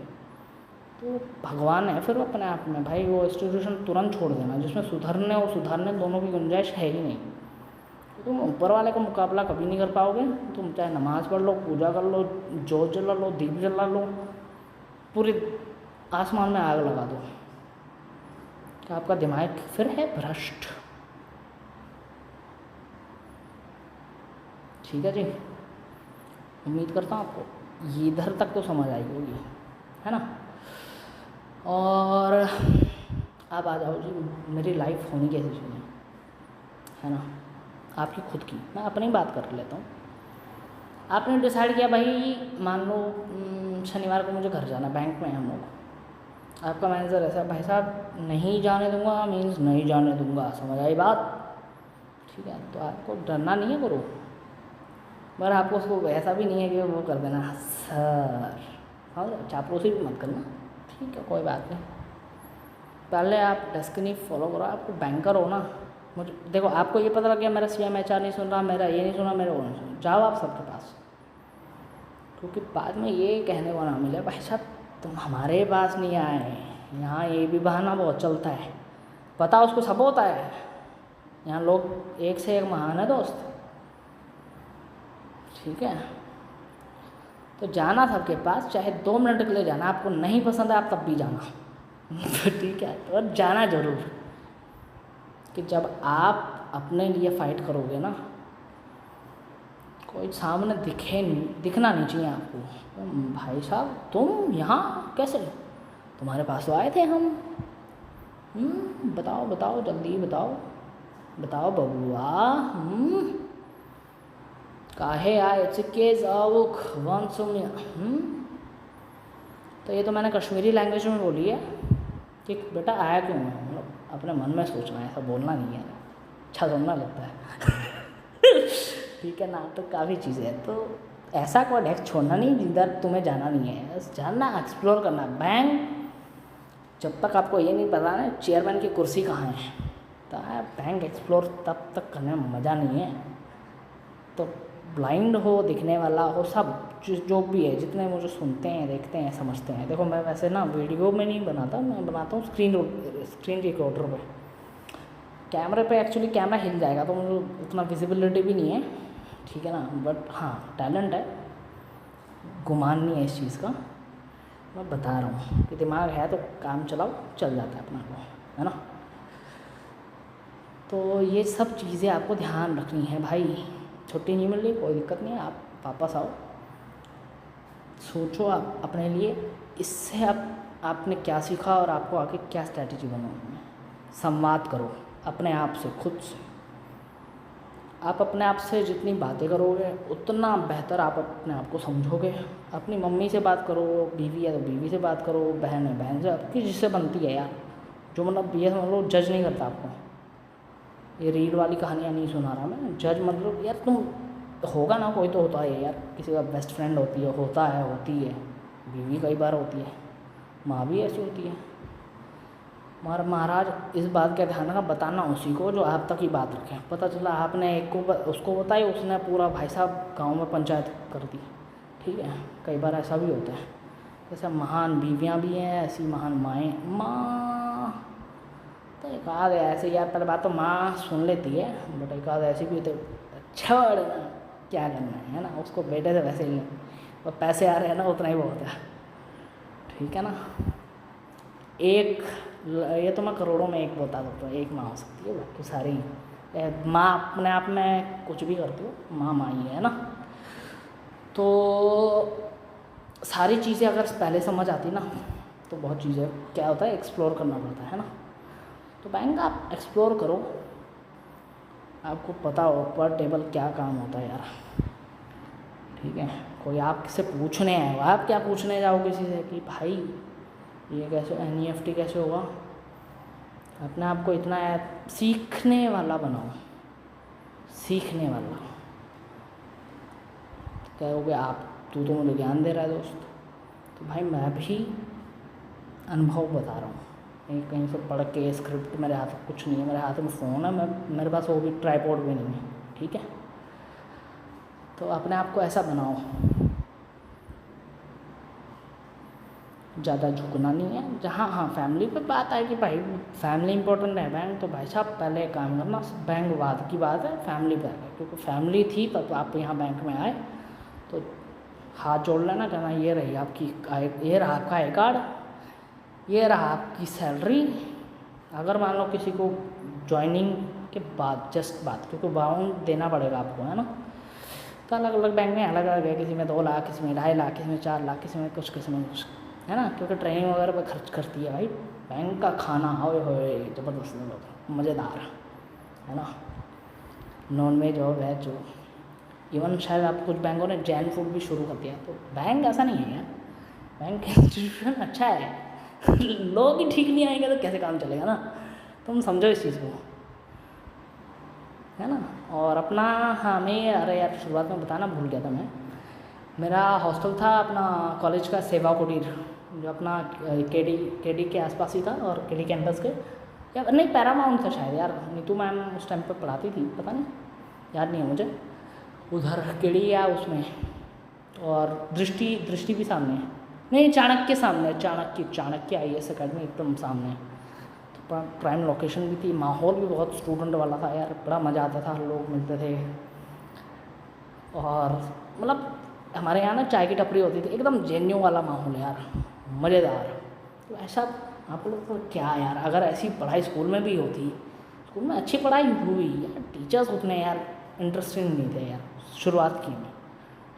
तो भगवान है फिर अपने आप में भाई, वो इंस्टीट्यूशन तुरंत छोड़ देना जिसमें सुधरने और सुधारने दोनों की गुंजाइश है ही नहीं। तुम ऊपर वाले का मुकाबला कभी नहीं कर पाओगे। तुम चाहे नमाज पढ़ लो, पूजा कर लो, जोत जला लो, दीप जला लो, पूरे आसमान में आग लगा दो, तो आपका दिमाग फिर है भ्रष्ट। ठीक है जी, उम्मीद करता हूँ आपको ये इधर तक तो समझ आई होगी, है ना। और अब आ जाओ जी, मेरी लाइफ होनी कैसी चाहिए, है ना, आपकी खुद की। मैं अपनी बात कर लेता हूँ। आपने डिसाइड किया भाई, मान लो शनिवार को मुझे घर जाना, बैंक में हम लोग, आपका मैनेजर ऐसा, भाई साहब नहीं जाने दूंगा, मीन्स नहीं जाने दूंगा, समझ आई बात, ठीक है। तो आपको डरना नहीं है करो, मगर आपको उसको ऐसा भी नहीं है कि वो कर देना सर, हाँ चापलूसी भी मत करना, ठीक है, कोई बात नहीं। पहले आप डेस्टिनी फॉलो करो, आपको बैंकर हो ना, मुझे देखो, आपको ये पता लग गया मेरा CMHR नहीं सुन रहा, मेरा ये नहीं सुना, मेरा वो नहीं सुना, जाओ आप सबके पास, क्योंकि बाद में ये कहने को ना मिले भाई साहब तुम हमारे पास नहीं आए। यहाँ ये भी बहाना बहुत चलता है, पता उसको सब होता है, यहाँ लोग एक से एक महान है दोस्त, ठीक है। तो जाना सबके पास, चाहे 2 मिनट के लिए जाना, आपको नहीं पसंद है आप तब भी जाना। ठीक है, तो जाना जरूर, कि जब आप अपने लिए फ़ाइट करोगे ना, कोई सामने दिखना नहीं चाहिए आपको, भाई साहब तुम यहाँ कैसे, तुम्हारे पास तो आए थे हम, बताओ जल्दी बताओ बबुआ, काहे आए चिके जाऊक वंशुम्य। तो ये तो मैंने कश्मीरी लैंग्वेज में बोली है कि बेटा आया क्यों है, मतलब अपने मन में सोचना है, ऐसा बोलना नहीं है, अच्छा सुनना लगता है। ठीक है ना, तो काफ़ी चीज़ें हैं, तो ऐसा कोई डेस्क छोड़ना नहीं जिधर तुम्हें जाना नहीं है, बस जानना, एक्सप्लोर करना। बैंक जब तक आपको ये नहीं पता ना चेयरमैन की कुर्सी कहाँ है, तो बैंक एक्सप्लोर तब तक करने में मज़ा नहीं है। तो ब्लाइंड हो, दिखने वाला हो, सब जो भी है, जितने मुझे सुनते हैं, देखते हैं, समझते हैं, देखो मैं वैसे ना वीडियो में नहीं बनाता, मैं बनाता हूँ स्क्रीन रिकॉर्डर पे। कैमरे पे एक्चुअली कैमरा हिल जाएगा तो मुझे उतना विजिबिलिटी भी नहीं है, ठीक है ना, बट हाँ टैलेंट है, गुमान नहीं है इस चीज़ का। मैं बता रहा हूँ कि दिमाग है तो काम चलाओ, चल जाता है अपना को, है ना। तो ये सब चीज़ें आपको ध्यान रखनी है भाई। छुट्टी नहीं मिल रही, कोई दिक्कत नहीं है, आप वापस आओ, सोचो आप अपने लिए, इससे आपने क्या सीखा और आपको आगे क्या स्ट्रैटेजी बनानी है। संवाद करो अपने आप से, खुद से। आप अपने आप से जितनी बातें करोगे उतना बेहतर आप अपने आप को समझोगे। अपनी मम्मी से बात करो, बीवी है तो बीवी से बात करो, बहन है बहन से, आपकी जिससे बनती है यार। जो मतलब ये समझ लो, जज नहीं करता आपको, ये रील वाली कहानियाँ नहीं सुना रहा मैं। जज मतलब यार तुम, होगा ना, कोई तो होता है यार, किसी का बेस्ट फ्रेंड होती है, होता है, होती है, बीवी कई बार होती है, माँ भी ऐसी होती है। मगर महाराज इस बात का ध्यान रखना, बताना उसी को जो आप तक ही बात रखें। पता चला आपने एक को उसको बताई, उसने पूरा भाई साहब गांव में पंचायत कर दी। ठीक है, कई बार ऐसा भी होता है। जैसे महान बीवियाँ भी हैं, ऐसी महान माएँ, माँ तो एक आध ऐसे यार, पहले बात तो माँ सुन लेती है, बट एक आध ऐसी भी होती है, छोड़ क्या करना है ना, उसको बेटे से वैसे ही, और पैसे आ रहे हैं ना, उतना ही बहुत है। ठीक है ना। एक, ये तो मैं करोड़ों में एक बता सकता हूँ, एक माँ हो सकती है, बाकी सारी माँ अपने आप में कुछ भी करती हो, माँ माँ ही है ना। तो सारी चीज़ें अगर पहले समझ आती ना, तो बहुत चीज़ें क्या होता है, एक्सप्लोर करना पड़ता है ना। तो बैंक आप एक्सप्लोर करो, आपको पता हो पर टेबल क्या काम होता है यार। ठीक है, कोई आपसे पूछने आएगा, आप क्या पूछने जाओ किसी से कि भाई ये कैसे, NEFT कैसे होगा। अपने आप को इतना सीखने वाला बनाओ, सीखने वाला। कहोगे आप, तू तो मुझे ज्ञान दे रहा है दोस्त, तो भाई मैं भी अनुभव बता रहा हूँ। कहीं से पढ़ के स्क्रिप्ट मेरे हाथ में कुछ नहीं है, मेरे हाथ में फ़ोन है, मेरे पास वो भी ट्राइपॉड भी नहीं है। ठीक है, तो अपने आप को ऐसा बनाओ, ज़्यादा झुकना नहीं है। जहाँ हाँ फैमिली पे बात आए कि भाई फैमिली इंपॉर्टेंट है, बैंक तो भाई साहब पहले काम करना, बैंक बाद की बात है, फैमिली पे आए, क्योंकि फैमिली थी तब आप यहाँ बैंक में आए। तो हाथ जोड़ लेना, कहना ये रही आपकी ये रहा आपका आई कार्ड, ये रहा आपकी सैलरी। अगर मान लो किसी को ज्वाइनिंग के बाद जस्ट बात, क्योंकि बाउंड देना पड़ेगा आपको, है ना। तो अलग अलग बैंक में अलग अलग है, किसी में 2 लाख, किसी में 2.5 लाख, किसी में 4 लाख, किसी में कुछ, है ना। क्योंकि ट्रेनिंग वगैरह पर खर्च करती है भाई। बैंक का खाना ओए होए ज़बरदस्त, मज़ेदार, है ना। नॉन वेज हो, वेज हो, इवन शायद आप कुछ बैंकों ने जैन फूड भी शुरू कर दिया। तो बैंक ऐसा नहीं है यार, बैंक इंस्टीट्यूशन अच्छा है। लोग ही ठीक नहीं आएंगे तो कैसे काम चलेगा ना। तुम समझो इस चीज़ को, है ना। और अपना, हाँ मैं, अरे यार शुरुआत में बताना भूल गया था मैं, मेरा हॉस्टल था अपना कॉलेज का, सेवा कुटीर, जो अपना केडी के आसपास ही था, और केडी कैंपस के, या नहीं पैरामाउंट था शायद यार, नीतू मैम उस टाइम पर पढ़ाती थी, पता नहीं, याद नहीं है मुझे। उधर केडी या उसमें, और दृष्टि भी सामने है, नहीं चाणक्य सामने, चाणक्य IAS अकेडमी एकदम सामने। तो प्राइम लोकेशन भी थी, माहौल भी बहुत स्टूडेंट वाला था यार, बड़ा मज़ा आता था, लोग मिलते थे। और मतलब हमारे यहाँ ना चाय की टपरी होती थी, एकदम जेन्यू वाला माहौल यार, मज़ेदार। तो ऐसा आप लोग तो क्या यार, अगर ऐसी पढ़ाई स्कूल में भी होती, स्कूल में अच्छी पढ़ाई हुई यार, टीचर्स उतने यार इंटरेस्टिंग नहीं थे यार शुरुआत की में।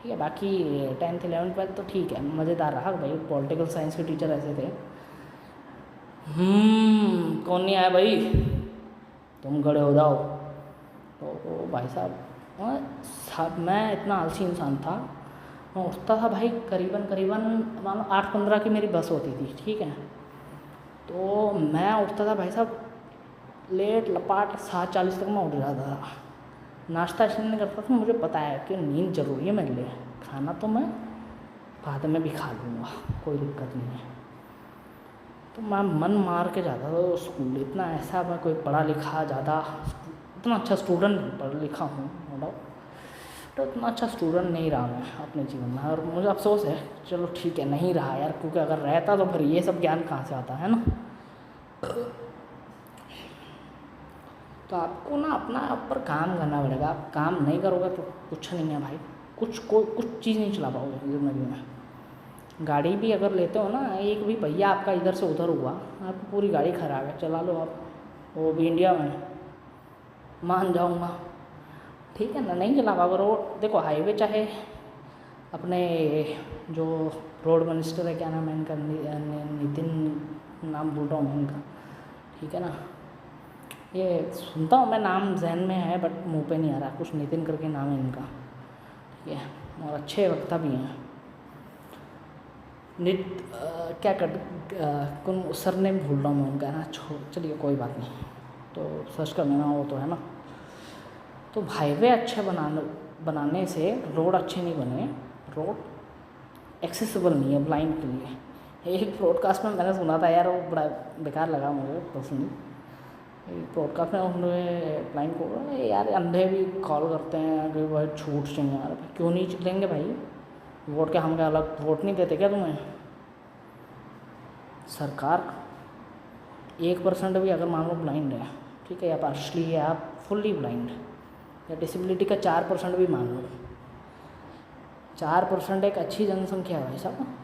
ठीक है, बाकी 10th 11th 12th तो ठीक है, मज़ेदार रहा भाई। पॉलिटिकल साइंस के टीचर ऐसे थे, कौन नहीं आया भाई, तुम खड़े हो जाओ। तो भाई साहब मैं इतना आलसी इंसान था, मैं उठता था भाई करीबन मान लो 8:15 की मेरी बस होती थी। ठीक है, तो मैं उठता था भाई साहब लेट लपाट 7:40 तक मैं उठ जाता था। नाश्ता इसलिए नहीं करता था, मुझे पता है कि नींद ज़रूरी है मेरे लिए, खाना तो मैं बाद में भी खा लूँगा, कोई दिक्कत नहीं है। तो मैं मन मार के जाता था स्कूल। इतना ऐसा मैं कोई पढ़ा लिखा ज़्यादा, इतना अच्छा स्टूडेंट पढ़ा लिखा हूँ नो डाउट, तो इतना अच्छा स्टूडेंट नहीं रहा मैं अपने जीवन में, और मुझे अफसोस है। चलो ठीक है, नहीं रहा यार, क्योंकि अगर रहता तो फिर ये सब ज्ञान कहाँ से आता है ना। तो आपको ना अपना ऊपर काम करना पड़ेगा। आप काम नहीं करोगे तो कुछ नहीं है भाई, कुछ चीज़ नहीं चला पाओगे ज़िंदगी में। गाड़ी भी अगर लेते हो ना, एक भी भैया आपका इधर से उधर हुआ, आपकी पूरी गाड़ी ख़राब है, चला लो आप, वो भी इंडिया में, मान जाऊँगा। ठीक है ना, नहीं चला पाओगे। रोड देखो, हाईवे चाहे अपने जो रोड मिनिस्टर है, क्या नाम है इनका, नितिन नाम भूल रहा हूँ इनका, ठीक है ना, ये सुनता हूँ मैं, नाम जहन में है बट मुंह पे नहीं आ रहा, कुछ नितिन करके नाम है इनका, ठीक है, और अच्छे वक्ता भी हैं। क्या कर कौन सर नेम भूल रहा हूँ मैं उनका, है ना, चलिए कोई बात नहीं, तो सर्च कर लेना, वो तो है ना। तो हाईवे अच्छे बनाने से रोड अच्छे नहीं बने, रोड एक्सेसिबल नहीं है ब्लाइंड के लिए। एक ब्रॉडकास्ट में मैंने सुना था यार, वो बड़ा बेकार लगा मुझे पर्सनली। एक ब्रॉडकास्ट में उन्होंने ब्लाइंड को यार अंधे भी कॉल करते हैं कि भाई छूट चाहिए यार, क्यों नहीं लेंगे भाई वोट, क्या हम क्या अलग वोट नहीं देते क्या तुम्हें? सरकार 1% भी अगर मान लो ब्लाइंड है, ठीक है, या पार्शली है, आप फुल्ली ब्लाइंड, या डिसेबिलिटी का 4% भी मान लो, 4% एक अच्छी जनसंख्या है भाई साहब।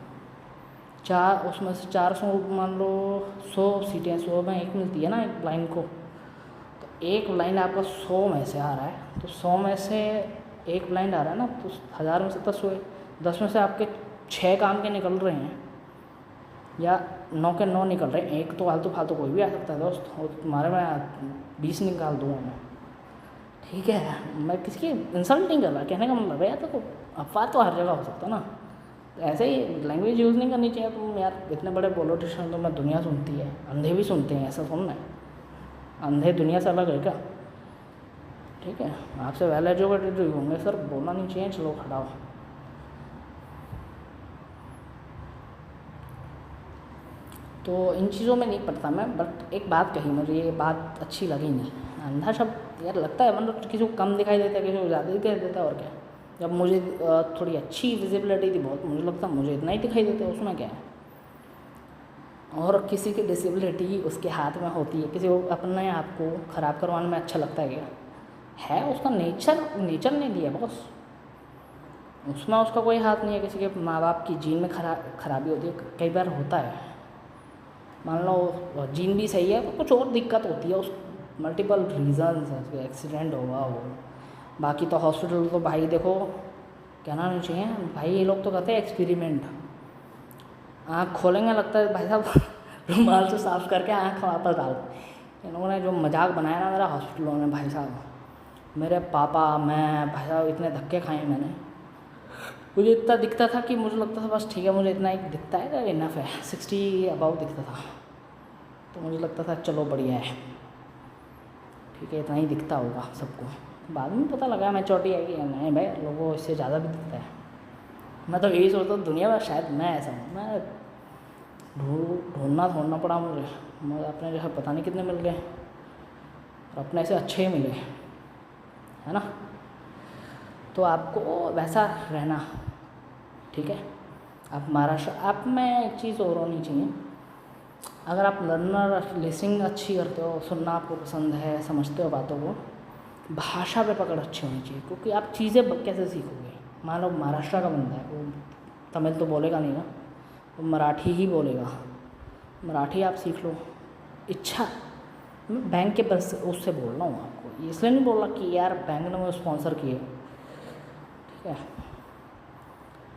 उसमें से 400 मान लो 100 सीटें, 100 में एक मिलती है ना एक ब्लाइंड को, तो एक ब्लाइंड आपका 100 में से आ रहा है, तो 100 में से एक ब्लाइंड आ रहा है ना, तो 1000 में से 10 हुए, 10 में से आपके 6 काम के निकल रहे हैं, या 9 के 9 निकल रहे हैं, एक तो आलतू फालतू कोई भी आ सकता है दोस्त, और तुम्हारे में 20 निकाल दूँगा मैं, ठीक है, मैं किसी की इंसल्ट नहीं कर रहा, कहने का मतलब है यार, तो अफवाह तो हर जगह हो सकता है ना, ऐसे ही लैंग्वेज यूज़ नहीं करनी चाहिए तुम यार, इतने बड़े पॉलिटिशियन तो मैं, दुनिया सुनती है, अंधे भी सुनते हैं, ऐसा सुनना है, अंधे दुनिया से अलग है क्या? ठीक है, आपसे वेल एजुकेटेड होंगे सर, बोलना नहीं चाहिए, चलो खड़ा हो। तो इन चीज़ों में नहीं पढ़ता मैं, बट एक बात कही मुझे, ये बात अच्छी लगी नहीं, अंधा शब्द यार लगता है मतलब किसी को कम दिखाई देता है, किसी को ज़्यादा दिखाई देता है, और क्या। जब मुझे थोड़ी अच्छी विजिबिलिटी थी बहुत, मुझे लगता मुझे इतना ही दिखाई देता है, उसमें क्या है। और किसी की डिसेबिलिटी उसके हाथ में होती है, किसी को अपने आप को ख़राब करवाने में अच्छा लगता है क्या? है उसका नेचर नहीं दिया बॉस, उसमें उसका कोई हाथ नहीं है। किसी के माँ बाप की जीन में खराबी होती है, कई बार होता है, मान लो जीन भी सही है तो कुछ और दिक्कत होती है, उस मल्टीपल रीज़न्स है, एक्सीडेंट होगा वो, बाकी तो हॉस्पिटल तो भाई देखो कहना नहीं चाहिए भाई, ये लोग तो कहते हैं एक्सपेरिमेंट, आँख खोलेंगे लगता है भाई साहब रुमाल से साफ करके आँख वापस डाल। इन लोगों ने जो मजाक बनाया ना मेरा हॉस्पिटलों में भाई साहब, मेरे पापा मैं भाई साहब इतने धक्के खाए मैंने, मुझे इतना दिखता था कि मुझे लगता था बस ठीक है, मुझे इतना ही दिखता है तो इनफ है, 60 अबाउ दिखता था, तो मुझे लगता था चलो बढ़िया है, ठीक है, इतना ही दिखता होगा सबको। बाद में पता लगा मैं चोटी आई कि नहीं भाई, लोगों इससे ज़्यादा भी दिखता है। मैं तो यही सोचता हूँ दुनिया में शायद मैं ऐसा हूँ, मैं ढूंढना पड़ा मुझे अपने जो है पता नहीं कितने मिल गए, और अपने से अच्छे ही मिले, है ना। तो आपको वैसा रहना, ठीक है। आप महाराष्ट्र, आप में एक चीज़ और होनी चाहिए, अगर आप लर्नर लिसनिंग अच्छी करते हो, सुनना आपको पसंद है, समझते हो बातों को, भाषा पे पकड़ अच्छी होनी चाहिए, क्योंकि आप चीज़ें कैसे सीखोगे। मान लो महाराष्ट्र का बंदा है, वो तमिल तो बोलेगा नहीं ना, वो मराठी ही बोलेगा, मराठी आप सीख लो। इच्छा, मैं बैंक के बस उससे बोल रहा हूँ आपको, इसलिए नहीं बोल रहा कि यार बैंक ने मुझे स्पॉन्सर किए, ठीक है,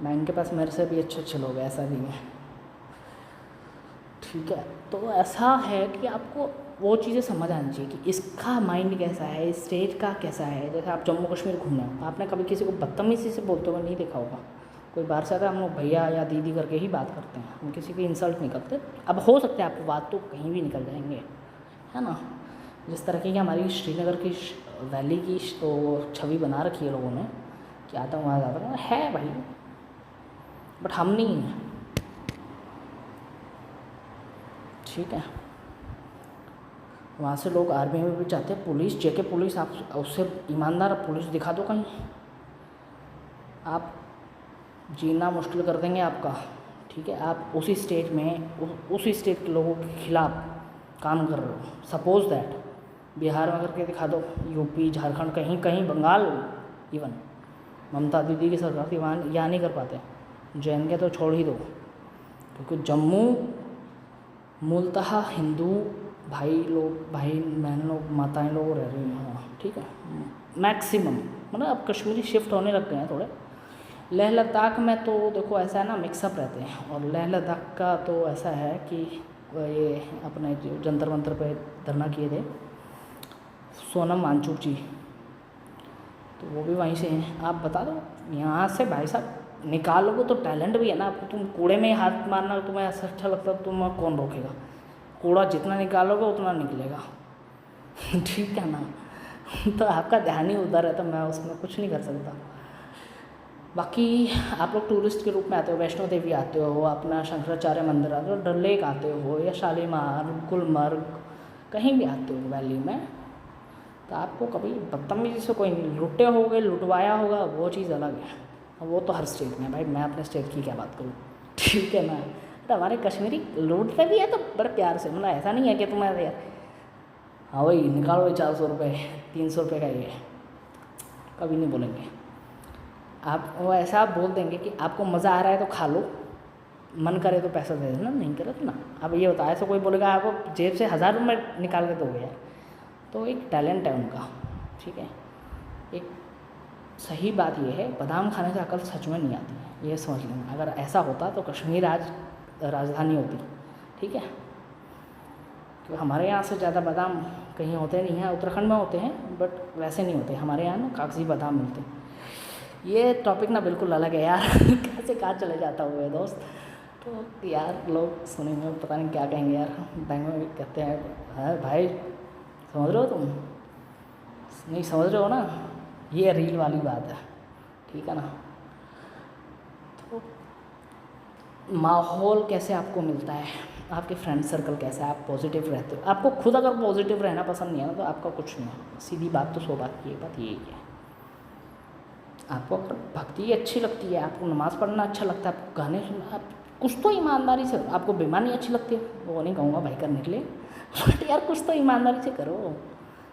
बैंक के पास मेरे से भी अच्छे लोग हैं, ऐसा नहीं है, ठीक है। तो ऐसा है कि आपको वो चीज़ें समझ आनी चाहिए कि इसका माइंड कैसा है, इस स्टेट का कैसा है। जैसे आप जम्मू कश्मीर घूमने हो, आपने कभी किसी को बदतमीज़ी से बोलते हुए नहीं देखा होगा, कोई बाहर से आता है हम लोग भैया या दीदी करके ही बात करते हैं, हम किसी की इंसल्ट नहीं करते। अब हो सकता है आपको बात तो कहीं भी निकल जाएंगे, है ना। जिस तरह की हमारी श्रीनगर की वैली की तो छवि बना रखी है लोगों ने कि आतंकवाद आता है भाई, बट हम नहीं हैं, ठीक है। वहाँ से लोग आर्मी में भी जाते हैं, पुलिस जेके पुलिस, आप उससे ईमानदार पुलिस दिखा दो कहीं, आप जीना मुश्किल कर देंगे आपका, ठीक है। आप उसी स्टेट में उसी स्टेट के लोगों के खिलाफ काम कर रहे हो, सपोज दैट बिहार में करके दिखा दो, यूपी झारखंड कहीं कहीं बंगाल, इवन ममता दीदी की सरकार थी वहाँ यहाँ नहीं कर पाते, जैन के तो छोड़ ही दो, क्योंकि जम्मू मूलतः हिंदू भाई बहन लोग माताएं लोग रह रही हैं वहाँ, ठीक है, मैक्सिमम। मतलब अब कश्मीरी शिफ्ट होने लग गए हैं थोड़े, लेह लद्दाख में तो देखो ऐसा है ना, मिक्सअप रहते हैं। और लेह लद्दाख का तो ऐसा है कि ये अपने जो जंतर मंतर पे धरना किए थे सोनम वांगचुक जी, तो वो भी वहीं से हैं। आप बता दो यहाँ से भाई साहब निकालोगे तो टैलेंट भी है ना आपको। तुम कूड़े में ही हाथ मारना तुम्हें ऐसा अच्छा लगता है, तुम कौन रोकेगा? कूड़ा जितना निकालोगे उतना निकलेगा। ठीक है ना। तो आपका ध्यान ही उधर है, तो मैं उसमें कुछ नहीं कर सकता। बाकी आप लोग टूरिस्ट के रूप में आते हो, वैष्णो देवी आते हो, अपना शंकराचार्य मंदिर आते हो, डल लेक आते हो, या शालीमार, गुलमर्ग, कहीं भी आते हो वैली में, तो आपको कभी बदतमीजी से कोई नहीं लुटे होगे, लुटवाया होगा, वो चीज़ अलग है। वो तो हर स्टेट में भाई, मैं अपने स्टेट की क्या बात करूँ। ठीक है ना। तो हमारे कश्मीरी लूटते भी है तो बड़े प्यार से, मतलब ऐसा नहीं है कि तुम्हारे यार हाँ वही निकालो भाई 400 रुपये 300 रुपये का ये, कभी नहीं बोलेंगे। आप वो ऐसा आप बोल देंगे कि आपको मज़ा आ रहा है तो खा लो, मन करे तो पैसा दे देना, नहीं करे तो ना। अब ये होता है ऐसा कोई बोलेगा आपको जेब से 1000 रुपये निकाल के दोगे यार, तो एक टैलेंट है उनका। ठीक है। एक सही बात ये है, बादाम खाने से अकल सच में नहीं आती है, ये समझ लेना। अगर ऐसा होता तो कश्मीर आज राजधानी होती। ठीक है। तो हमारे यहाँ से ज़्यादा बादाम कहीं होते नहीं हैं, उत्तराखंड में होते हैं बट वैसे नहीं होते हमारे यहाँ ना, कागजी बादाम मिलते हैं। ये टॉपिक ना बिल्कुल अलग है यार। कैसे कहाँ चले जाता हुआ है दोस्त। तो यार लोग सुनेंगे पता नहीं क्या कहेंगे यार, बैंगलोर में कहते हैं है भाई, समझ रहे हो तुम? नहीं समझ रहे हो ना, ये रील वाली बात है। ठीक है ना। तो माहौल कैसे आपको मिलता है, आपके फ्रेंड सर्कल कैसा है, आप पॉजिटिव रहते हो। आपको खुद अगर पॉजिटिव रहना पसंद नहीं है ना, तो आपका कुछ नहीं है। सीधी बात तो 100 बात की बात यही है। आपको अगर भक्ति अच्छी लगती है, आपको नमाज़ पढ़ना अच्छा लगता है, आपको गाने सुनना, आप कुछ तो ईमानदारी से, आपको बेईमानी अच्छी लगती है, वो नहीं कहूँगा भाई करने के लिए, बट यार कुछ तो ईमानदारी से करो,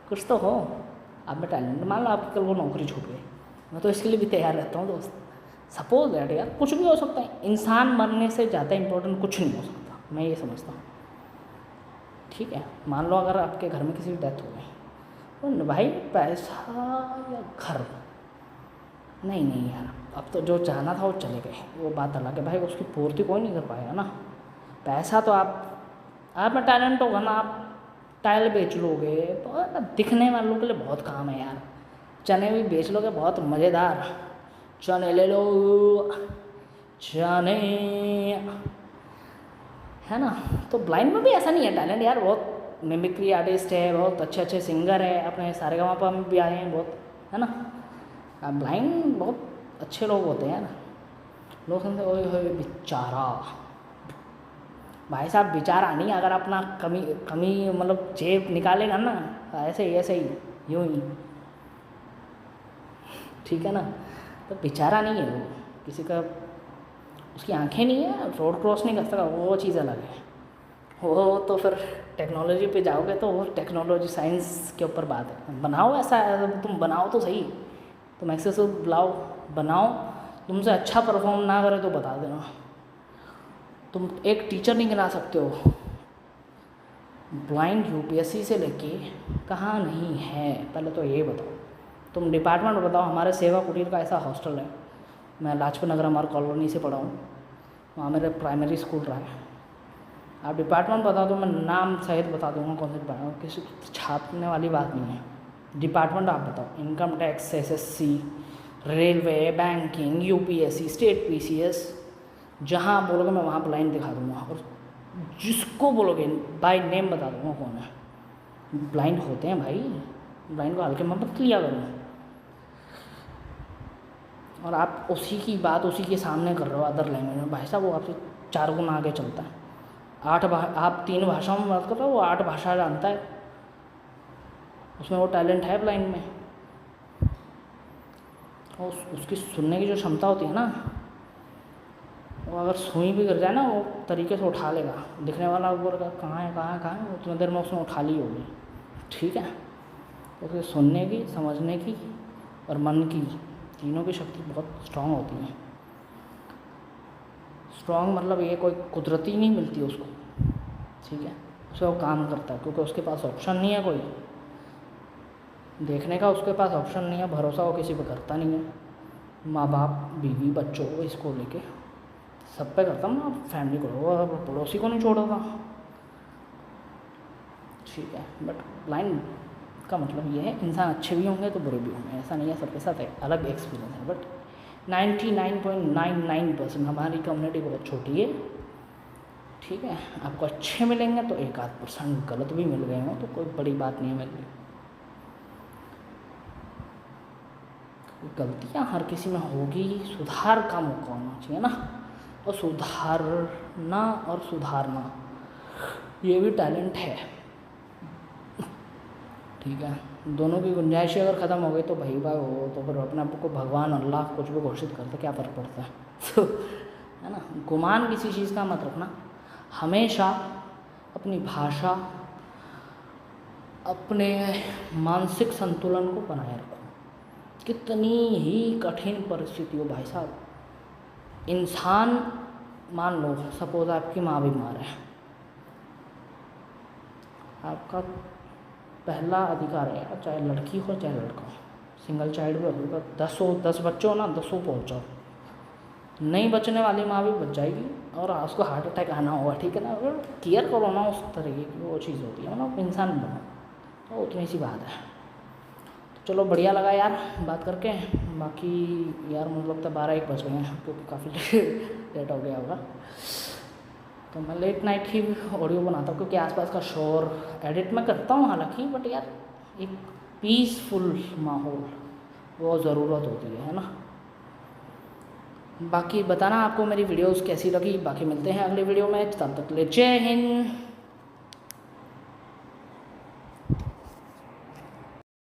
कुछ तो हो। आप में टैलेंट, मान लो आपकी कल वो नौकरी छूट गई, मैं तो इसके लिए भी तैयार रहता हूँ दोस्त। सपोज दैट यार कुछ भी हो सकता है, इंसान मरने से ज़्यादा इम्पोर्टेंट कुछ नहीं हो सकता, मैं ये समझता हूँ। ठीक है। मान लो अगर आपके घर में किसी की डेथ हो गई, तो भाई पैसा या घर, नहीं यार, अब तो जो चाहना था वो चले गए, वो बात अलग है भाई, उसकी पूर्ति कोई नहीं कर पाएगा ना। पैसा तो आप में टैलेंट होगा ना, आप टाइल बेच लोगे तो दिखने वालों के लिए बहुत काम है यार। चने भी बेच लोगे, बहुत मज़ेदार, चने ले लो चने, है ना। तो ब्लाइंड में भी ऐसा नहीं है टैलेंट यार, बहुत मिमिक्री आर्टिस्ट है, बहुत अच्छे अच्छे सिंगर है, अपने सारेगामापा में भी आए हैं बहुत, है ना। ब्लाइंड बहुत अच्छे लोग होते हैं ना। लोग समझते ओए होए बेचारा, भाई साहब बेचारा नहीं, अगर अपना कमी मतलब जेब निकालेगा ना, ऐसे ही यूँ ही, ठीक है ना। तो बेचारा नहीं है वो, किसी का उसकी आंखें नहीं है, रोड क्रॉस नहीं कर सकता, वो चीज़ अलग है। वो तो फिर टेक्नोलॉजी पे जाओगे तो वो टेक्नोलॉजी साइंस के ऊपर बात है। बनाओ ऐसा, तुम बनाओ तो सही, तुम एक्सेसिव बुलाओ बनाओ, तुमसे अच्छा परफॉर्म ना करे तो बता देना। तुम एक टीचर नहीं गिना सकते हो। ब्लाइंड यूपीएससी से लेके कहाँ नहीं है, पहले तो ये बताओ। तुम डिपार्टमेंट बताओ। हमारे सेवा कुटीर का ऐसा हॉस्टल है, मैं लाजपत नगर हमारे कॉलोनी से पढ़ा हूँ, वहाँ मेरे प्राइमरी स्कूल रहा है। आप डिपार्टमेंट बता दो, मैं नाम सहित बता दूँगा कौन से डिपार्टमेंट, किसी छापने वाली बात नहीं है। डिपार्टमेंट आप बताओ, income tax, SSC, railway, banking, UPSC, state PCS, जहाँ बोलोगे मैं वहाँ ब्लाइंड दिखा दूँगा, और जिसको बोलोगे बाय नेम बता दूँगा कौन है। ब्लाइंड होते हैं भाई, ब्लाइंड को हल्के में मत लिया करो। और आप उसी की बात उसी के सामने कर रहे हो अदर लैंग्वेज में, भाई साहब वो आपसे 4 गुना आगे चलता है। आप 3 भाषाओं में बात कर रहे हो, वो 8 भाषा जानता है, उसमें वो टैलेंट है ब्लाइंड में। और उसकी सुनने की जो क्षमता होती है ना, वो अगर सुई भी गिर जाए ना, वो तरीके से उठा लेगा। दिखने वाला बोलेगा कहाँ है, उतनी देर में उसने उठा ली होगी। ठीक है। तो उसे सुनने की, समझने की और मन की, तीनों की शक्ति बहुत स्ट्रांग होती है। स्ट्रांग मतलब ये कोई कुदरती नहीं मिलती उसको, ठीक है, उसे वो काम करता है, क्योंकि उसके पास ऑप्शन नहीं है कोई देखने का, उसके पास ऑप्शन नहीं है, भरोसा वो किसी पर करता नहीं है, माँ बाप, बीवी, बच्चों को, इसको लेके सब पे करता हूँ ना, फैमिली को, पड़ोसी को नहीं छोड़ूंगा। ठीक है, बट लाइन का मतलब ये है इंसान अच्छे भी होंगे तो बुरे भी होंगे, ऐसा नहीं है सबके साथ अलग एक्सपीरियंस है। बट 99.99% हमारी कम्युनिटी बहुत छोटी है। ठीक है, आपको अच्छे मिलेंगे तो 1-8% गलत भी मिल गए हों तो कोई बड़ी बात नहीं है मेरे लिए। गलतियाँ हर किसी में होगी, सुधार का मौका होना चाहिए ना, और सुधारना और सुधारना ये भी टैलेंट है। ठीक है, दोनों की गुंजाइशें अगर ख़त्म हो गई तो भाई हो तो फिर अपने आप को भगवान, अल्लाह कुछ भी घोषित करते, क्या फ़र्क पड़ता है। तो है ना, गुमान किसी चीज़ का मत रखना, हमेशा अपनी भाषा, अपने मानसिक संतुलन को बनाए रखो। कितनी ही कठिन परिस्थिति हो भाई साहब, इंसान, मान लो सपोज आपकी माँ बीमार है, आपका पहला अधिकार है, चाहे लड़की हो चाहे लड़का हो, सिंगल चाइल्ड भी होगा, 10 बच्चे हो ना, 10 पहुँचाओ। नहीं बचने वाली माँ भी बच जाएगी और उसको हार्ट अटैक आना होगा, ठीक है ना, अगर केयर करो ना उस तरीके की, वो चीज़ होती है, मतलब इंसान बनो, तो उतनी सी बात है। तो चलो बढ़िया लगा यार बात करके। बाकी यार मुझे लगता है 12-1 बज गए हैं, क्योंकि काफ़ी लेट हो गया होगा। तो मैं लेट नाइट ही ऑडियो बनाता हूँ, क्योंकि आसपास का शोर एडिट मैं करता हूँ हालांकि, बट यार एक पीसफुल माहौल वो ज़रूरत होती है ना। बाकी बताना आपको मेरी वीडियोस कैसी लगी। बाकी मिलते हैं अगले वीडियो में, तब तक ले जय हिंद।